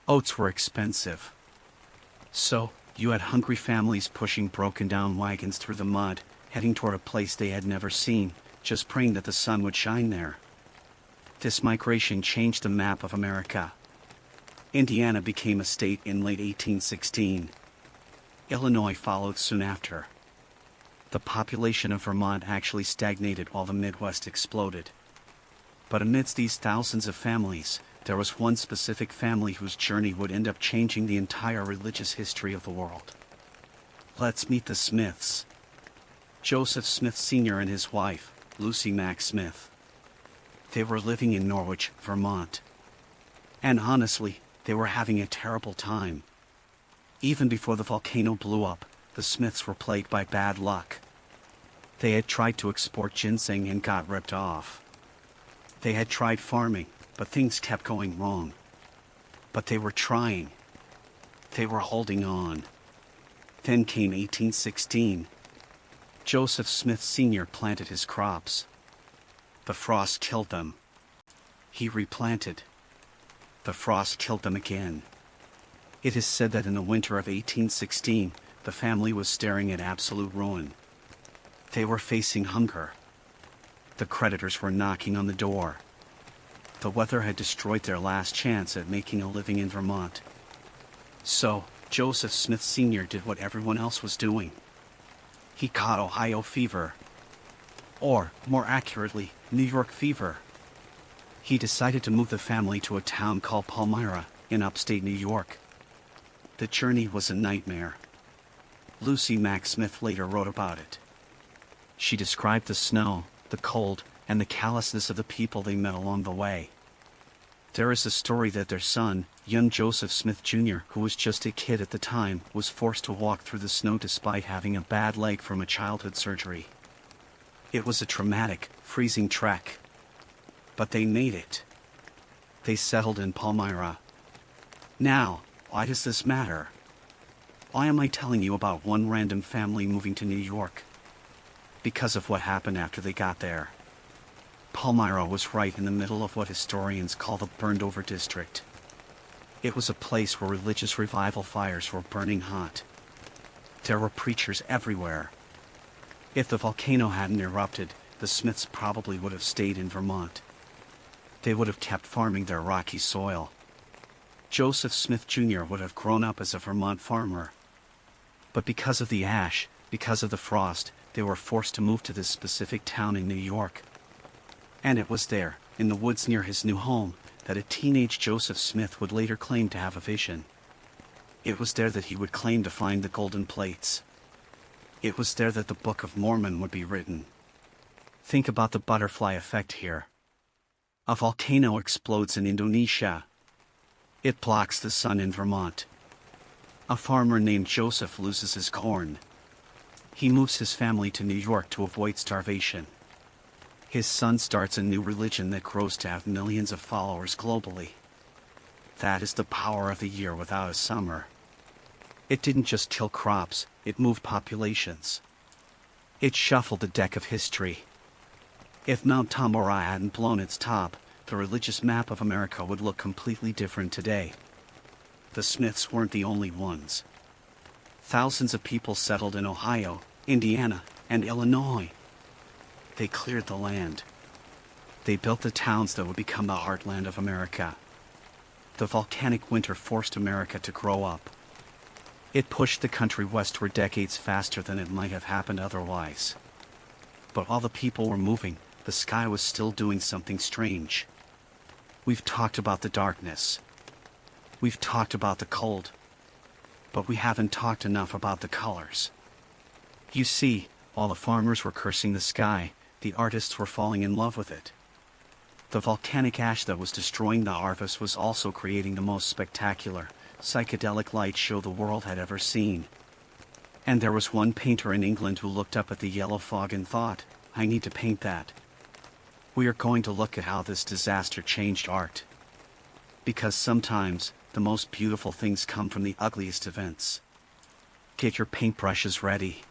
Oats were expensive. So, you had hungry families pushing broken-down wagons through the mud, heading toward a place they had never seen, just praying that the sun would shine there. This migration changed the map of America. Indiana became a state in late 1816. Illinois followed soon after. The population of Vermont actually stagnated while the Midwest exploded. But amidst these thousands of families, there was one specific family whose journey would end up changing the entire religious history of the world. Let's meet the Smiths. Joseph Smith Sr. and his wife, Lucy Mack Smith. They were living in Norwich, Vermont. And honestly, they were having a terrible time. Even before the volcano blew up, the Smiths were plagued by bad luck. They had tried to export ginseng and got ripped off. They had tried farming, but things kept going wrong. But they were trying. They were holding on. Then came 1816. Joseph Smith Sr. planted his crops. The frost killed them. He replanted. The frost killed them again. It is said that in the winter of 1816, the family was staring at absolute ruin. They were facing hunger. The creditors were knocking on the door. The weather had destroyed their last chance at making a living in Vermont. So, Joseph Smith Sr. did what everyone else was doing. He caught Ohio fever. Or, more accurately, New York fever. He decided to move the family to a town called Palmyra, in upstate New York. The journey was a nightmare. Lucy Mack Smith later wrote about it. She described the snow, the cold, and the callousness of the people they met along the way. There is a story that their son, young Joseph Smith Jr., who was just a kid at the time, was forced to walk through the snow despite having a bad leg from a childhood surgery. It was a traumatic, freezing trek. But they made it. They settled in Palmyra. Now, why does this matter? Why am I telling you about one random family moving to New York? Because of what happened after they got there. Palmyra was right in the middle of what historians call the burned-over district. It was a place where religious revival fires were burning hot. There were preachers everywhere. If the volcano hadn't erupted, the Smiths probably would have stayed in Vermont. They would have kept farming their rocky soil. Joseph Smith Jr. would have grown up as a Vermont farmer. But because of the ash, because of the frost, they were forced to move to this specific town in New York. And it was there, in the woods near his new home, that a teenage Joseph Smith would later claim to have a vision. It was there that he would claim to find the golden plates. It was there that the Book of Mormon would be written. Think about the butterfly effect here. A volcano explodes in Indonesia. It blocks the sun in Vermont. A farmer named Joseph loses his corn. He moves his family to New York to avoid starvation. His son starts a new religion that grows to have millions of followers globally. That is the power of a year without a summer. It didn't just kill crops, it moved populations. It shuffled the deck of history. If Mount Tambora hadn't blown its top, the religious map of America would look completely different today. The Smiths weren't the only ones. Thousands of people settled in Ohio, Indiana, and Illinois. They cleared the land. They built the towns that would become the heartland of America. The volcanic winter forced America to grow up. It pushed the country westward decades faster than it might have happened otherwise. But while the people were moving, the sky was still doing something strange. We've talked about the darkness. We've talked about the cold. But we haven't talked enough about the colors. You see, while the farmers were cursing the sky, the artists were falling in love with it. The volcanic ash that was destroying the harvest was also creating the most spectacular, psychedelic light show the world had ever seen. And there was one painter in England who looked up at the yellow fog and thought, I need to paint that. We are going to look at how this disaster changed art. Because sometimes, the most beautiful things come from the ugliest events. Get your paintbrushes ready.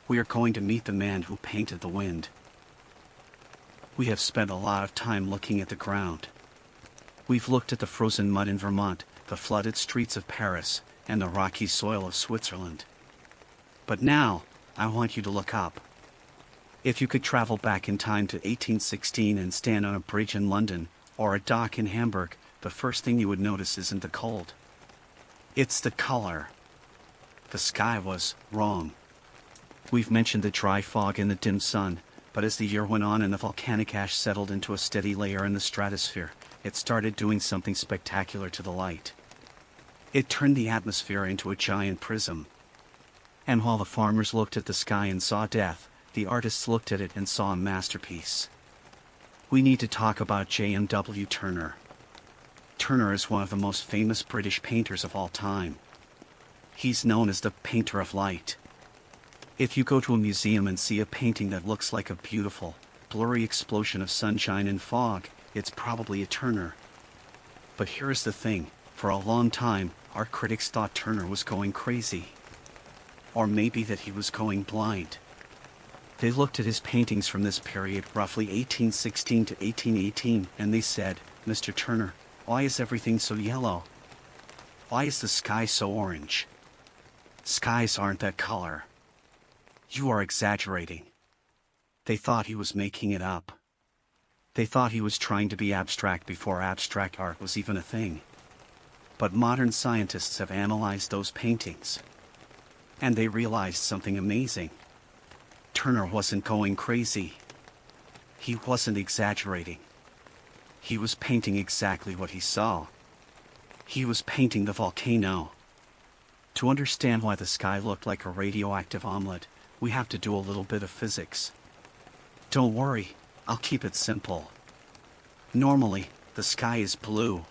We are going to meet the man who painted the wind. We have spent a lot of time looking at the ground. We've looked at the frozen mud in Vermont, the flooded streets of Paris, and the rocky soil of Switzerland. But now, I want you to look up. If you could travel back in time to 1816 and stand on a bridge in London, or a dock in Hamburg, the first thing you would notice isn't the cold. It's the color. The sky was wrong. We've mentioned the dry fog and the dim sun, but as the year went on and the volcanic ash settled into a steady layer in the stratosphere, it started doing something spectacular to the light. It turned the atmosphere into a giant prism. And while the farmers looked at the sky and saw death, the artists looked at it and saw a masterpiece. We need to talk about J.M.W. Turner. Turner is one of the most famous British painters of all time. He's known as the painter of light. If you go to a museum and see a painting that looks like a beautiful, blurry explosion of sunshine and fog, it's probably a Turner. But here's the thing, for a long time, art critics thought Turner was going crazy. Or maybe that he was going blind. They looked at his paintings from this period, roughly 1816 to 1818, and they said, Mr. Turner, why is everything so yellow? Why is the sky so orange? Skies aren't that color. You are exaggerating. They thought he was making it up. They thought he was trying to be abstract before abstract art was even a thing. But modern scientists have analyzed those paintings. And they realized something amazing. Turner wasn't going crazy. He wasn't exaggerating. He was painting exactly what he saw. He was painting the volcano. To understand why the sky looked like a radioactive omelet, we have to do a little bit of physics. Don't worry, I'll keep it simple. Normally, the sky is blue.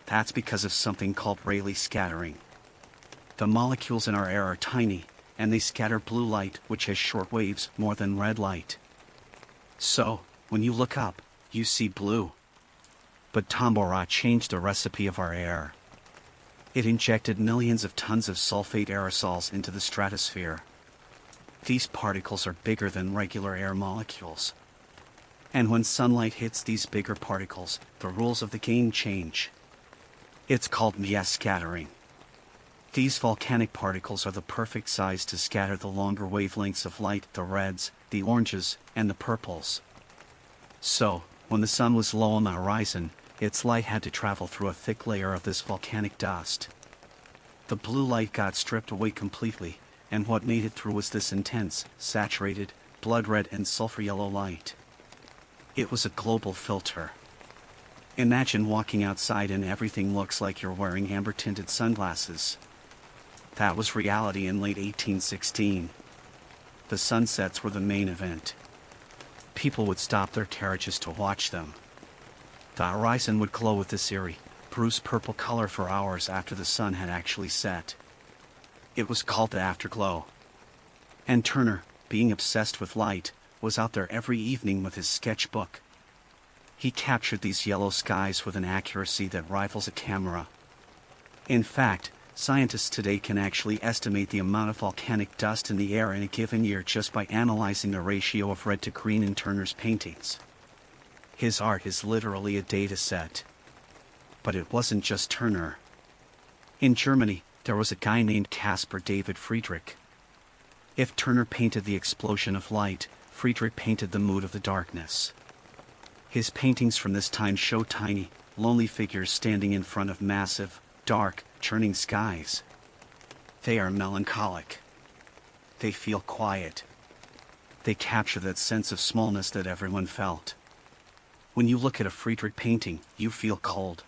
That's because of something called Rayleigh scattering. The molecules in our air are tiny, and they scatter blue light, which has short waves more than red light. So, when you look up, you see blue. But Tambora changed the recipe of our air. It injected millions of tons of sulfate aerosols into the stratosphere. These particles are bigger than regular air molecules. And when sunlight hits these bigger particles, the rules of the game change. It's called Mies scattering. These volcanic particles are the perfect size to scatter the longer wavelengths of light, the reds, the oranges, and the purples. So, when the sun was low on the horizon, its light had to travel through a thick layer of this volcanic dust. The blue light got stripped away completely, and what made it through was this intense, saturated, blood red and sulfur yellow light. It was a global filter. Imagine walking outside and everything looks like you're wearing amber-tinted sunglasses. That was reality in late 1816. The sunsets were the main event. People would stop their carriages to watch them. The horizon would glow with this eerie, bruised purple color for hours after the sun had actually set. It was called the afterglow. And Turner, being obsessed with light, was out there every evening with his sketchbook. He captured these yellow skies with an accuracy that rivals a camera. In fact, scientists today can actually estimate the amount of volcanic dust in the air in a given year just by analyzing the ratio of red to green in Turner's paintings. His art is literally a data set. But it wasn't just Turner. In Germany, there was a guy named Caspar David Friedrich. If Turner painted the explosion of light, Friedrich painted the mood of the darkness. His paintings from this time show tiny, lonely figures standing in front of massive, dark, churning skies. They are melancholic. They feel quiet. They capture that sense of smallness that everyone felt. When you look at a Friedrich painting, you feel cold.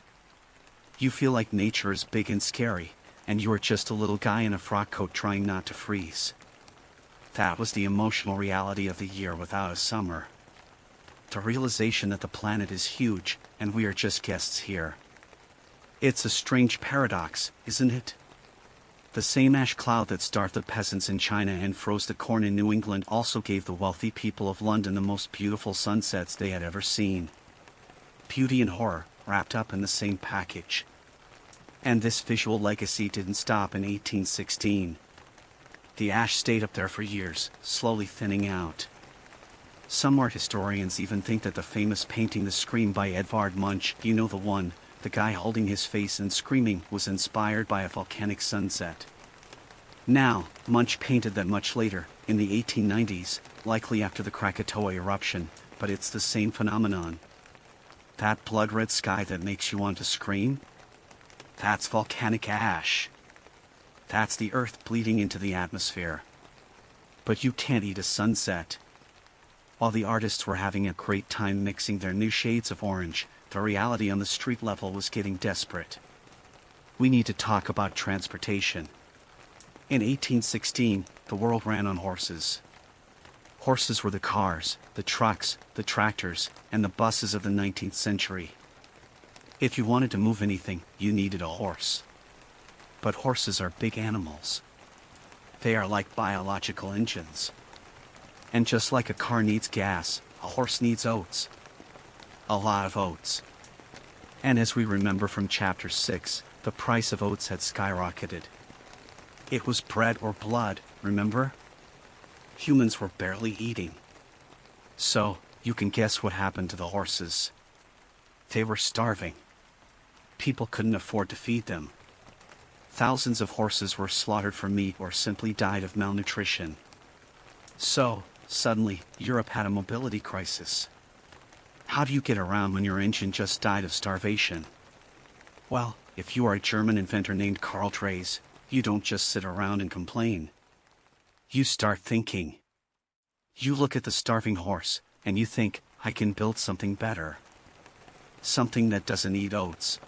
You feel like nature is big and scary, and you are just a little guy in a frock coat trying not to freeze. That was the emotional reality of the year without a summer. The realization that the planet is huge, and we are just guests here. It's a strange paradox, isn't it? The same ash cloud that starved the peasants in China and froze the corn in New England also gave the wealthy people of London the most beautiful sunsets they had ever seen. Beauty and horror, wrapped up in the same package. And this visual legacy didn't stop in 1816. The ash stayed up there for years, slowly thinning out. Some art historians even think that the famous painting The Scream by Edvard Munch, you know the one, the guy holding his face and screaming, was inspired by a volcanic sunset. Now, Munch painted that much later, in the 1890s, likely after the Krakatoa eruption, but it's the same phenomenon. That blood-red sky that makes you want to scream? That's volcanic ash. That's the earth bleeding into the atmosphere. But you can't eat a sunset. While the artists were having a great time mixing their new shades of orange, the reality on the street level was getting desperate. We need to talk about transportation. In 1816, the world ran on horses. Horses were the cars, the trucks, the tractors, and the buses of the 19th century. If you wanted to move anything, you needed a horse. But horses are big animals. They are like biological engines. And just like a car needs gas, a horse needs oats. A lot of oats. And as we remember from chapter 6, the price of oats had skyrocketed. It was bread or blood, remember? Humans were barely eating. So, you can guess what happened to the horses. They were starving. People couldn't afford to feed them. Thousands of horses were slaughtered for meat or simply died of malnutrition. So, suddenly, Europe had a mobility crisis. How do you get around when your engine just died of starvation? Well, if you are a German inventor named Karl Dreis, you don't just sit around and complain. You start thinking. You look at the starving horse, and you think, I can build something better. something that doesn't eat oats.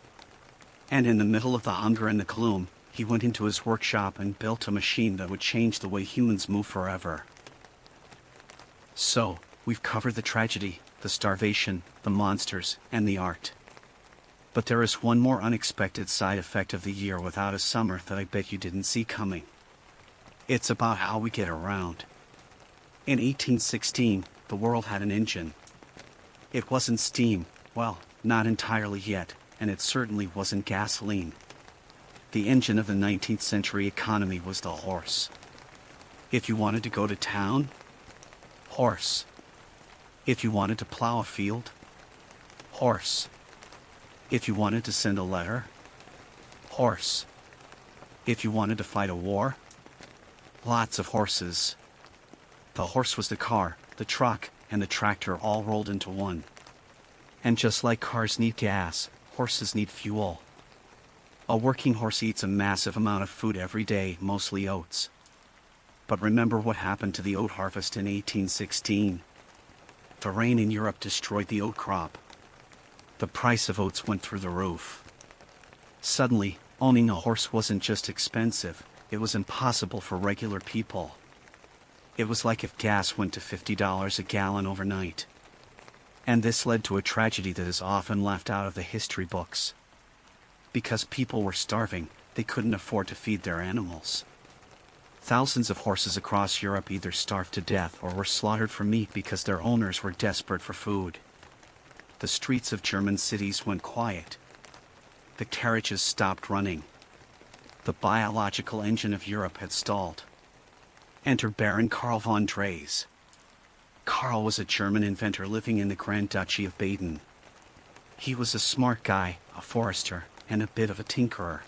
And in the middle of the hunger and the gloom, he went into his workshop and built a machine that would change the way humans move forever. So, we've covered the tragedy, the starvation, the monsters, and the art. But there is one more unexpected side effect of the year without a summer that I bet you didn't see coming. It's about how we get around. In 1816, the world had an engine. It wasn't steam, well, not entirely yet, and it certainly wasn't gasoline. The engine of the 19th century economy was the horse. If you wanted to go to town, horse. If you wanted to plow a field, horse. If you wanted to send a letter, horse. If you wanted to fight a war, lots of horses. The horse was the car, the truck, and the tractor all rolled into one. And just like cars need gas, horses need fuel. A working horse eats a massive amount of food every day, mostly oats. But remember what happened to the oat harvest in 1816. The rain in Europe destroyed the oat crop. The price of oats went through the roof. Suddenly, owning a horse wasn't just expensive, it was impossible for regular people. It was like if gas went to $50 a gallon overnight. And this led to a tragedy that is often left out of the history books. Because people were starving, they couldn't afford to feed their animals. Thousands of horses across Europe either starved to death or were slaughtered for meat because their owners were desperate for food. The streets of German cities went quiet. The carriages stopped running. The biological engine of Europe had stalled. Enter Baron Karl von Drais. Karl was a German inventor living in the Grand Duchy of Baden. He was a smart guy, a forester, and a bit of a tinkerer.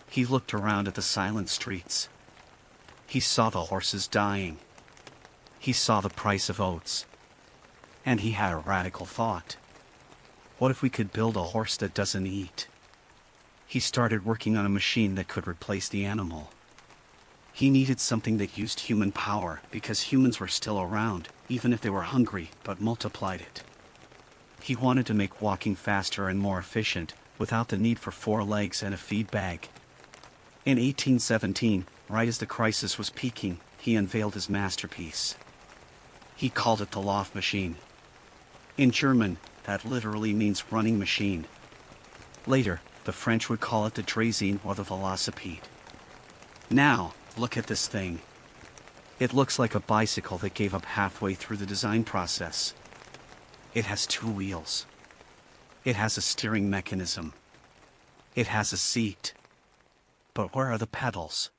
He looked around at the silent streets. He saw the horses dying. He saw the price of oats. And he had a radical thought. What if we could build a horse that doesn't eat? He started working on a machine that could replace the animal. He needed something that used human power because humans were still around, even if they were hungry, but multiplied it. He wanted to make walking faster and more efficient, without the need for 4 legs and a feed bag. In 1817, right as the crisis was peaking, he unveiled his masterpiece. He called it the Lauf machine. In German, that literally means running machine. Later, the French would call it the Draisine or the Velocipede. Now, look at this thing. It looks like a bicycle that gave up halfway through the design process. It has 2 wheels. It has a steering mechanism. It has a seat. But where are the pedals?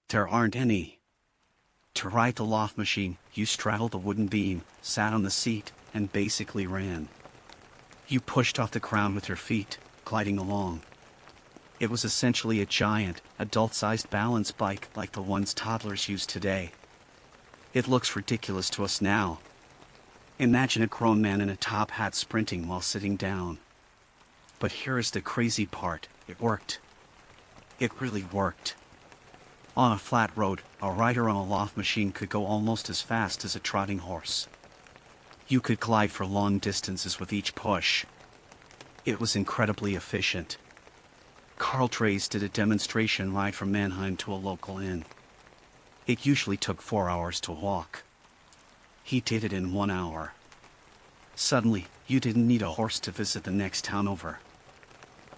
There aren't any. To ride the Lauf machine, you straddled a wooden beam, sat on the seat, and basically ran. You pushed off the ground with your feet, gliding along. It was essentially a giant, adult-sized balance bike like the ones toddlers use today. It looks ridiculous to us now. Imagine a grown man in a top hat sprinting while sitting down. But here is the crazy part, it worked. It really worked. On a flat road, a rider on a Lauf machine could go almost as fast as a trotting horse. You could glide for long distances with each push. It was incredibly efficient. Karl Drais did a demonstration ride from Mannheim to a local inn. It usually took 4 hours to walk. He did it in 1 hour. Suddenly, you didn't need a horse to visit the next town over.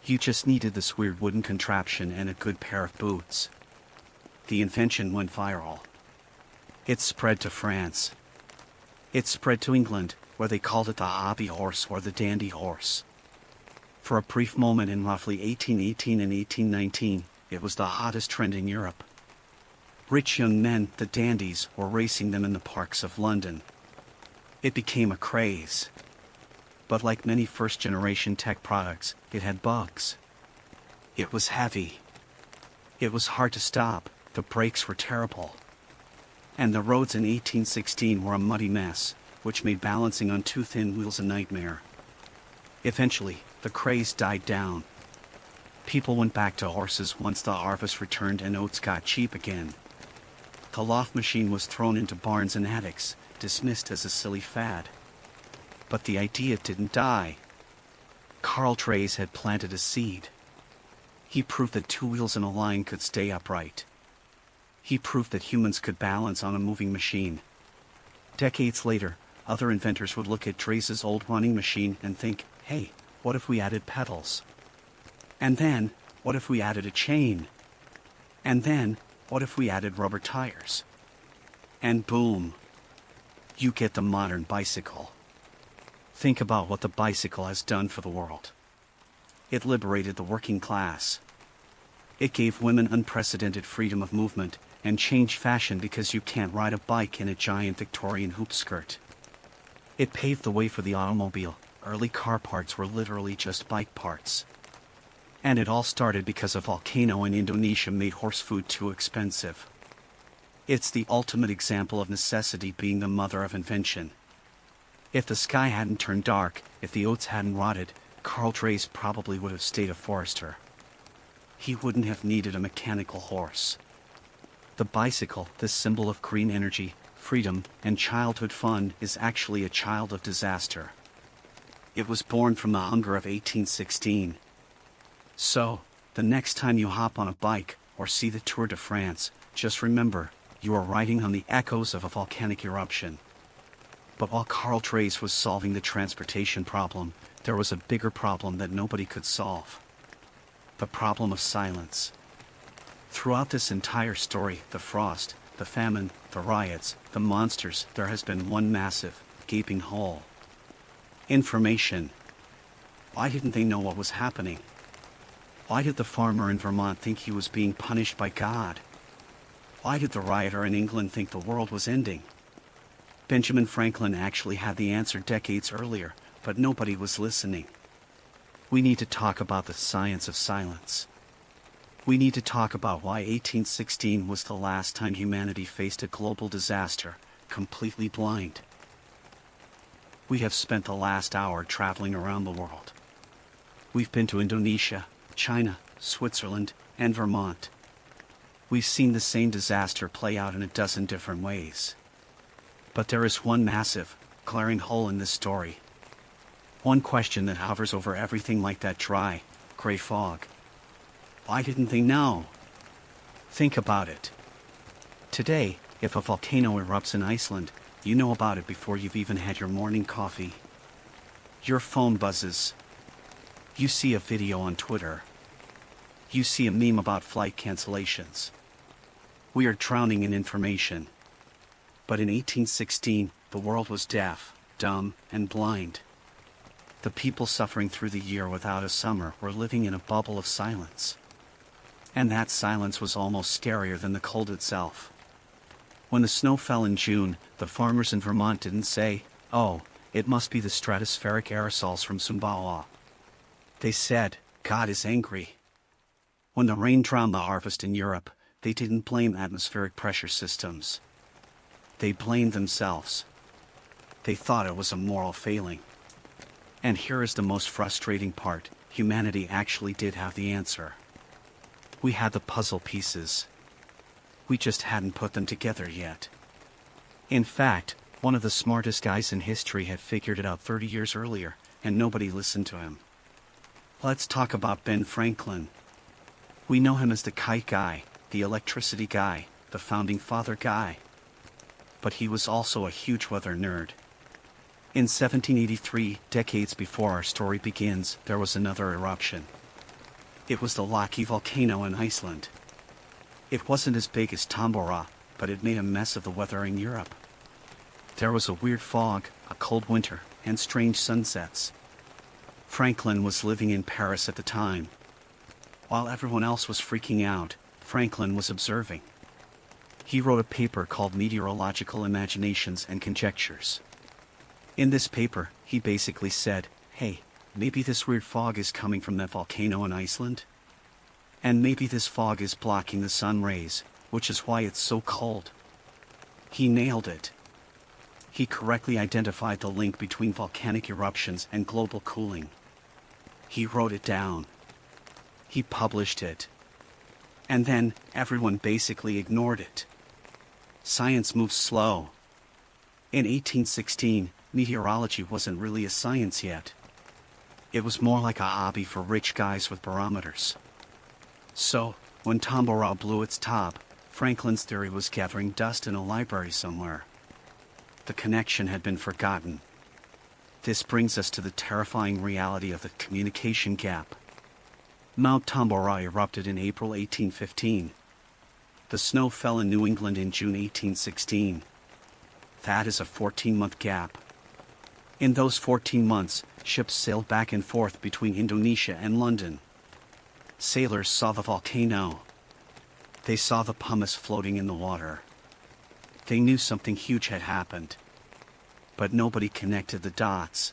You just needed this weird wooden contraption and a good pair of boots. The invention went viral. It spread to France. It spread to England, where they called it the hobby horse or the dandy horse. For a brief moment in roughly 1818 and 1819, it was the hottest trend in Europe. Rich young men, the dandies, were racing them in the parks of London. It became a craze. But like many first-generation tech products, it had bugs. It was heavy. It was hard to stop, the brakes were terrible. And the roads in 1816 were a muddy mess, which made balancing on 2 thin wheels a nightmare. Eventually, the craze died down. People went back to horses once the harvest returned and oats got cheap again. The Lauf machine was thrown into barns and attics, dismissed as a silly fad. But the idea didn't die. Carl Drees had planted a seed. He proved that two wheels in a line could stay upright. He proved that humans could balance on a moving machine. Decades later, other inventors would look at Drees' old running machine and think, hey, what if we added pedals? And then, what if we added a chain? And then, what if we added rubber tires? And boom, you get the modern bicycle. Think about what the bicycle has done for the world. It liberated the working class. It gave women unprecedented freedom of movement and changed fashion because you can't ride a bike in a giant Victorian hoop skirt. It paved the way for the automobile. Early car parts were literally just bike parts. And it all started because a volcano in Indonesia made horse food too expensive. It's the ultimate example of necessity being the mother of invention. If the sky hadn't turned dark, if the oats hadn't rotted, Carl Drees probably would have stayed a forester. He wouldn't have needed a mechanical horse. The bicycle, this symbol of green energy, freedom, and childhood fun, is actually a child of disaster. It was born from the hunger of 1816. So, the next time you hop on a bike or see the Tour de France, just remember, you are riding on the echoes of a volcanic eruption. But while Carl Drees was solving the transportation problem, there was a bigger problem that nobody could solve. The problem of silence. Throughout this entire story, the frost, the famine, the riots, the monsters, there has been one massive, gaping hole. Information. Why didn't they know what was happening? Why did the farmer in Vermont think he was being punished by God? Why did the rioter in England think the world was ending? Benjamin Franklin actually had the answer decades earlier, but nobody was listening. We need to talk about the science of silence. We need to talk about why 1816 was the last time humanity faced a global disaster, completely blind. We have spent the last hour traveling around the world. We've been to Indonesia, China, Switzerland, and Vermont. We've seen the same disaster play out in a dozen different ways. But there is one massive, glaring hole in this story. One question that hovers over everything like that dry, gray fog. Why didn't they know? Think about it. Today, if a volcano erupts in Iceland, you know about it before you've even had your morning coffee. Your phone buzzes. You see a video on Twitter. You see a meme about flight cancellations. We are drowning in information. But in 1816, the world was deaf, dumb, and blind. The people suffering through the year without a summer were living in a bubble of silence. And that silence was almost scarier than the cold itself. When the snow fell in June, the farmers in Vermont didn't say, "Oh, it must be the stratospheric aerosols from Sumbawa." They said, "God is angry." When the rain drowned the harvest in Europe, they didn't blame atmospheric pressure systems. They blamed themselves. They thought it was a moral failing. And here is the most frustrating part: humanity actually did have the answer. We had the puzzle pieces. We just hadn't put them together yet. In fact, one of the smartest guys in history had figured it out 30 years earlier, and nobody listened to him. Let's talk about Ben Franklin. We know him as the kite guy, the electricity guy, the founding father guy. But he was also a huge weather nerd. In 1783, decades before our story begins, there was another eruption. It was the Laki volcano in Iceland. It wasn't as big as Tambora, but it made a mess of the weather in Europe. There was a weird fog, a cold winter, and strange sunsets. Franklin was living in Paris at the time. While everyone else was freaking out, Franklin was observing. He wrote a paper called Meteorological Imaginations and Conjectures. In this paper, he basically said, hey, maybe this weird fog is coming from that volcano in Iceland. And maybe this fog is blocking the sun rays, which is why it's so cold. He nailed it. He correctly identified the link between volcanic eruptions and global cooling. He wrote it down. He published it. And then, everyone basically ignored it. Science moves slow. In 1816, meteorology wasn't really a science yet. It was more like a hobby for rich guys with barometers. So, when Tambora blew its top, Franklin's theory was gathering dust in a library somewhere. The connection had been forgotten. This brings us to the terrifying reality of the communication gap. Mount Tambora erupted in April 1815. The snow fell in New England in June 1816. That is a 14-month gap. In those 14 months, ships sailed back and forth between Indonesia and London. Sailors saw the volcano. They saw the pumice floating in the water. They knew something huge had happened. But nobody connected the dots.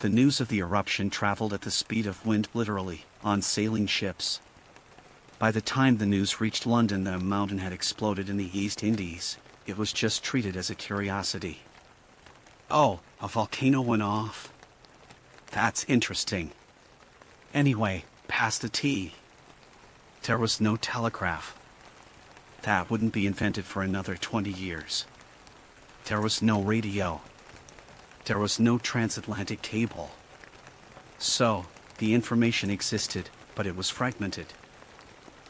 The news of the eruption traveled at the speed of wind, literally, on sailing ships. By the time the news reached London that a mountain had exploded in the East Indies, it was just treated as a curiosity. Oh, a volcano went off? That's interesting. Anyway, pass the tea. There was no telegraph. That wouldn't be invented for another 20 years. There was no radio. There was no transatlantic cable. So, the information existed, but it was fragmented.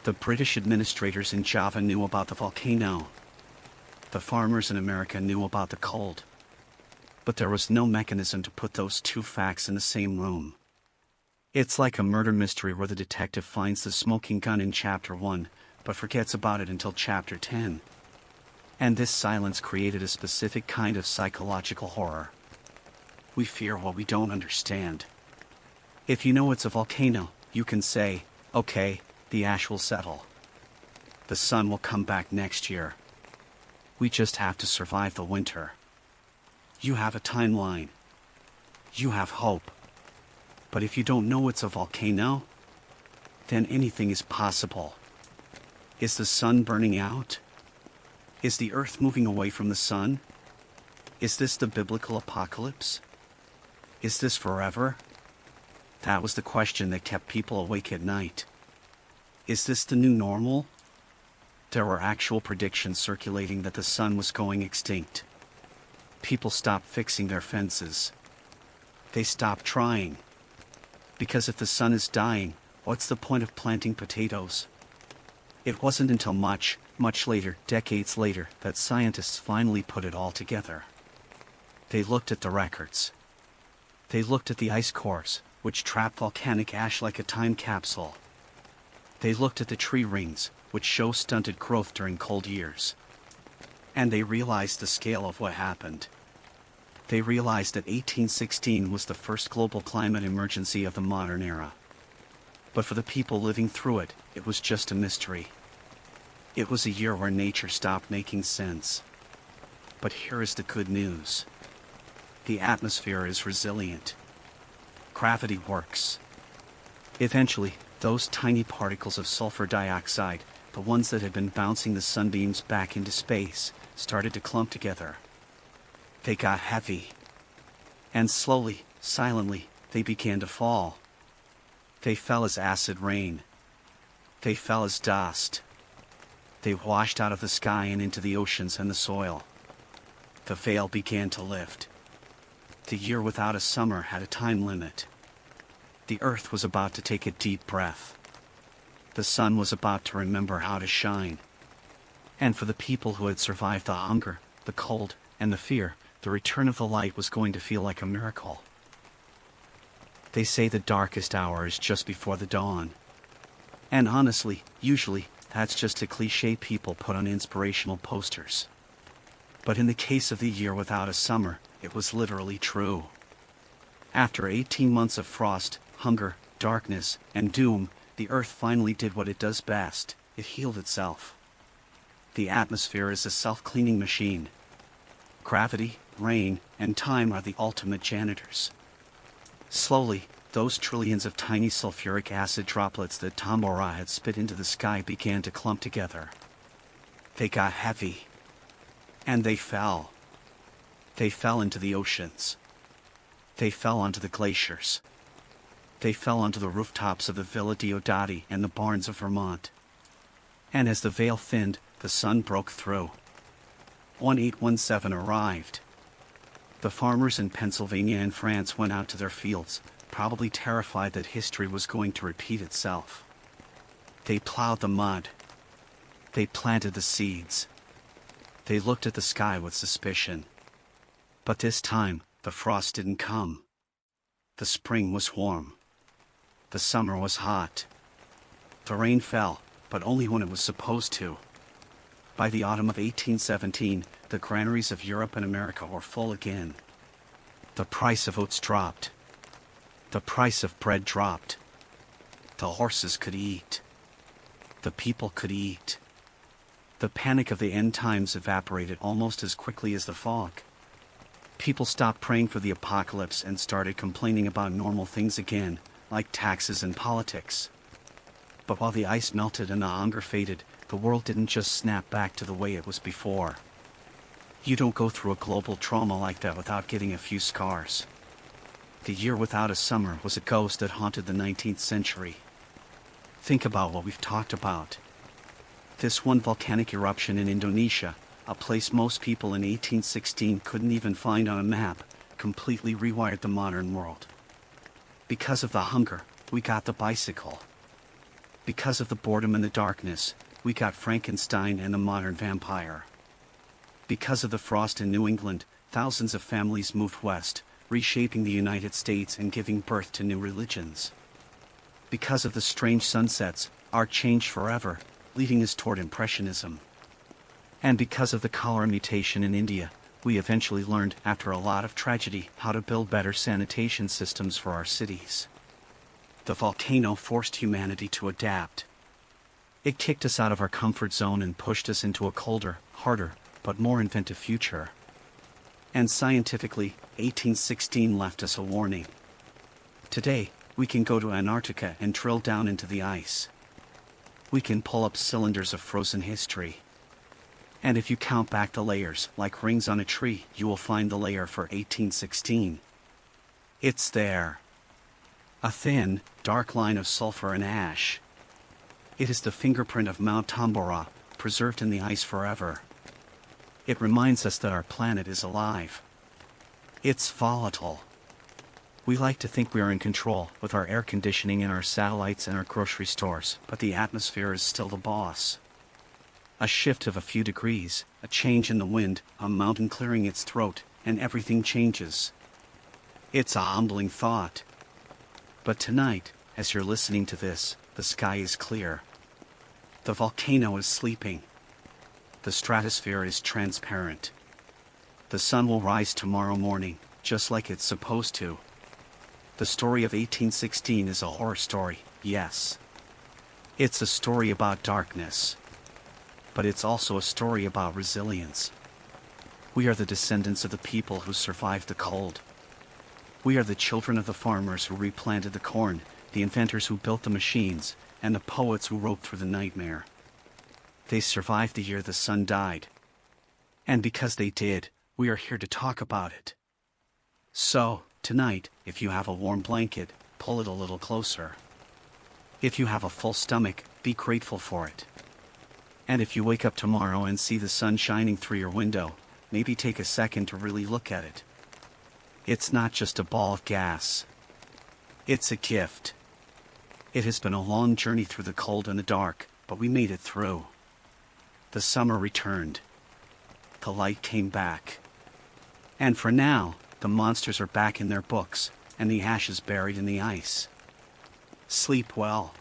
The British administrators in Java knew about the volcano. The farmers in America knew about the cold. But there was no mechanism to put those two facts in the same room. It's like a murder mystery where the detective finds the smoking gun in Chapter 1, but forgets about it until Chapter 10. And this silence created a specific kind of psychological horror. We fear what we don't understand. If you know it's a volcano, you can say, okay, the ash will settle. The sun will come back next year. We just have to survive the winter. You have a timeline. You have hope. But if you don't know it's a volcano, then anything is possible. Is the sun burning out? Is the earth moving away from the sun? Is this the biblical apocalypse? Is this forever? That was the question that kept people awake at night. Is this the new normal? There were actual predictions circulating that the sun was going extinct. People stopped fixing their fences. They stopped trying. Because if the sun is dying, what's the point of planting potatoes? It wasn't until much later, decades later, that scientists finally put it all together. They looked at the records. They looked at the ice cores, which trap volcanic ash like a time capsule. They looked at the tree rings, which show stunted growth during cold years. And they realized the scale of what happened. They realized that 1816 was the first global climate emergency of the modern era. But for the people living through it, it was just a mystery. It was a year where nature stopped making sense. But here is the good news. The atmosphere is resilient. Gravity works. Eventually, those tiny particles of sulfur dioxide, the ones that had been bouncing the sunbeams back into space, started to clump together. They got heavy. And slowly, silently, they began to fall. They fell as acid rain. They fell as dust. They washed out of the sky and into the oceans and the soil. The veil began to lift. The year without a summer had a time limit. The earth was about to take a deep breath. The sun was about to remember how to shine. And for the people who had survived the hunger, the cold, and the fear, the return of the light was going to feel like a miracle. They say the darkest hour is just before the dawn. And honestly, usually, that's just a cliche people put on inspirational posters. But in the case of the year without a summer, it was literally true. After 18 months of frost, hunger, darkness, and doom, the earth finally did what it does best. It healed itself. The atmosphere is a self-cleaning machine. Gravity, rain, and time are the ultimate janitors. Slowly, those trillions of tiny sulfuric acid droplets that Tambora had spit into the sky began to clump together. They got heavy. And they fell. They fell into the oceans. They fell onto the glaciers. They fell onto the rooftops of the Villa Diodati and the barns of Vermont. And as the veil thinned, the sun broke through. 1817 arrived. The farmers in Pennsylvania and France went out to their fields, probably terrified that history was going to repeat itself. They plowed the mud. They planted the seeds. They looked at the sky with suspicion. But this time, the frost didn't come. The spring was warm. The summer was hot. The rain fell, but only when it was supposed to. By the autumn of 1817, the granaries of Europe and America were full again. The price of oats dropped. The price of bread dropped. The horses could eat. The people could eat. The panic of the end times evaporated almost as quickly as the fog. People stopped praying for the apocalypse and started complaining about normal things again, like taxes and politics. But while the ice melted and the hunger faded, the world didn't just snap back to the way it was before. You don't go through a global trauma like that without getting a few scars. The year without a summer was a ghost that haunted the 19th century. Think about what we've talked about. This one volcanic eruption in Indonesia, a place most people in 1816 couldn't even find on a map, completely rewired the modern world. Because of the hunger, we got the bicycle. Because of the boredom and the darkness, we got Frankenstein and the modern vampire. Because of the frost in New England, thousands of families moved west, reshaping the United States and giving birth to new religions. Because of the strange sunsets, art changed forever, leading us toward Impressionism. And because of the cholera mutation in India, we eventually learned, after a lot of tragedy, how to build better sanitation systems for our cities. The volcano forced humanity to adapt. It kicked us out of our comfort zone and pushed us into a colder, harder, but more inventive future. And scientifically, 1816 left us a warning. Today, we can go to Antarctica and drill down into the ice. We can pull up cylinders of frozen history. And if you count back the layers, like rings on a tree, you will find the layer for 1816. It's there. A thin, dark line of sulfur and ash. It is the fingerprint of Mount Tambora, preserved in the ice forever. It reminds us that our planet is alive. It's volatile. We like to think we are in control with our air conditioning and our satellites and our grocery stores, but the atmosphere is still the boss. A shift of a few degrees, a change in the wind, a mountain clearing its throat, and everything changes. It's a humbling thought. But tonight, as you're listening to this, the sky is clear. The volcano is sleeping. The stratosphere is transparent. The sun will rise tomorrow morning, just like it's supposed to. The story of 1816 is a horror story, yes. It's a story about darkness. But it's also a story about resilience. We are the descendants of the people who survived the cold. We are the children of the farmers who replanted the corn, the inventors who built the machines, and the poets who wrote through the nightmare. They survived the year the sun died. And because they did, we are here to talk about it. So, tonight, if you have a warm blanket, pull it a little closer. If you have a full stomach, be grateful for it. And if you wake up tomorrow and see the sun shining through your window, maybe take a second to really look at it. It's not just a ball of gas. It's a gift. It has been a long journey through the cold and the dark, but we made it through. The summer returned. The light came back. And for now, the monsters are back in their books, and the ashes buried in the ice. Sleep well.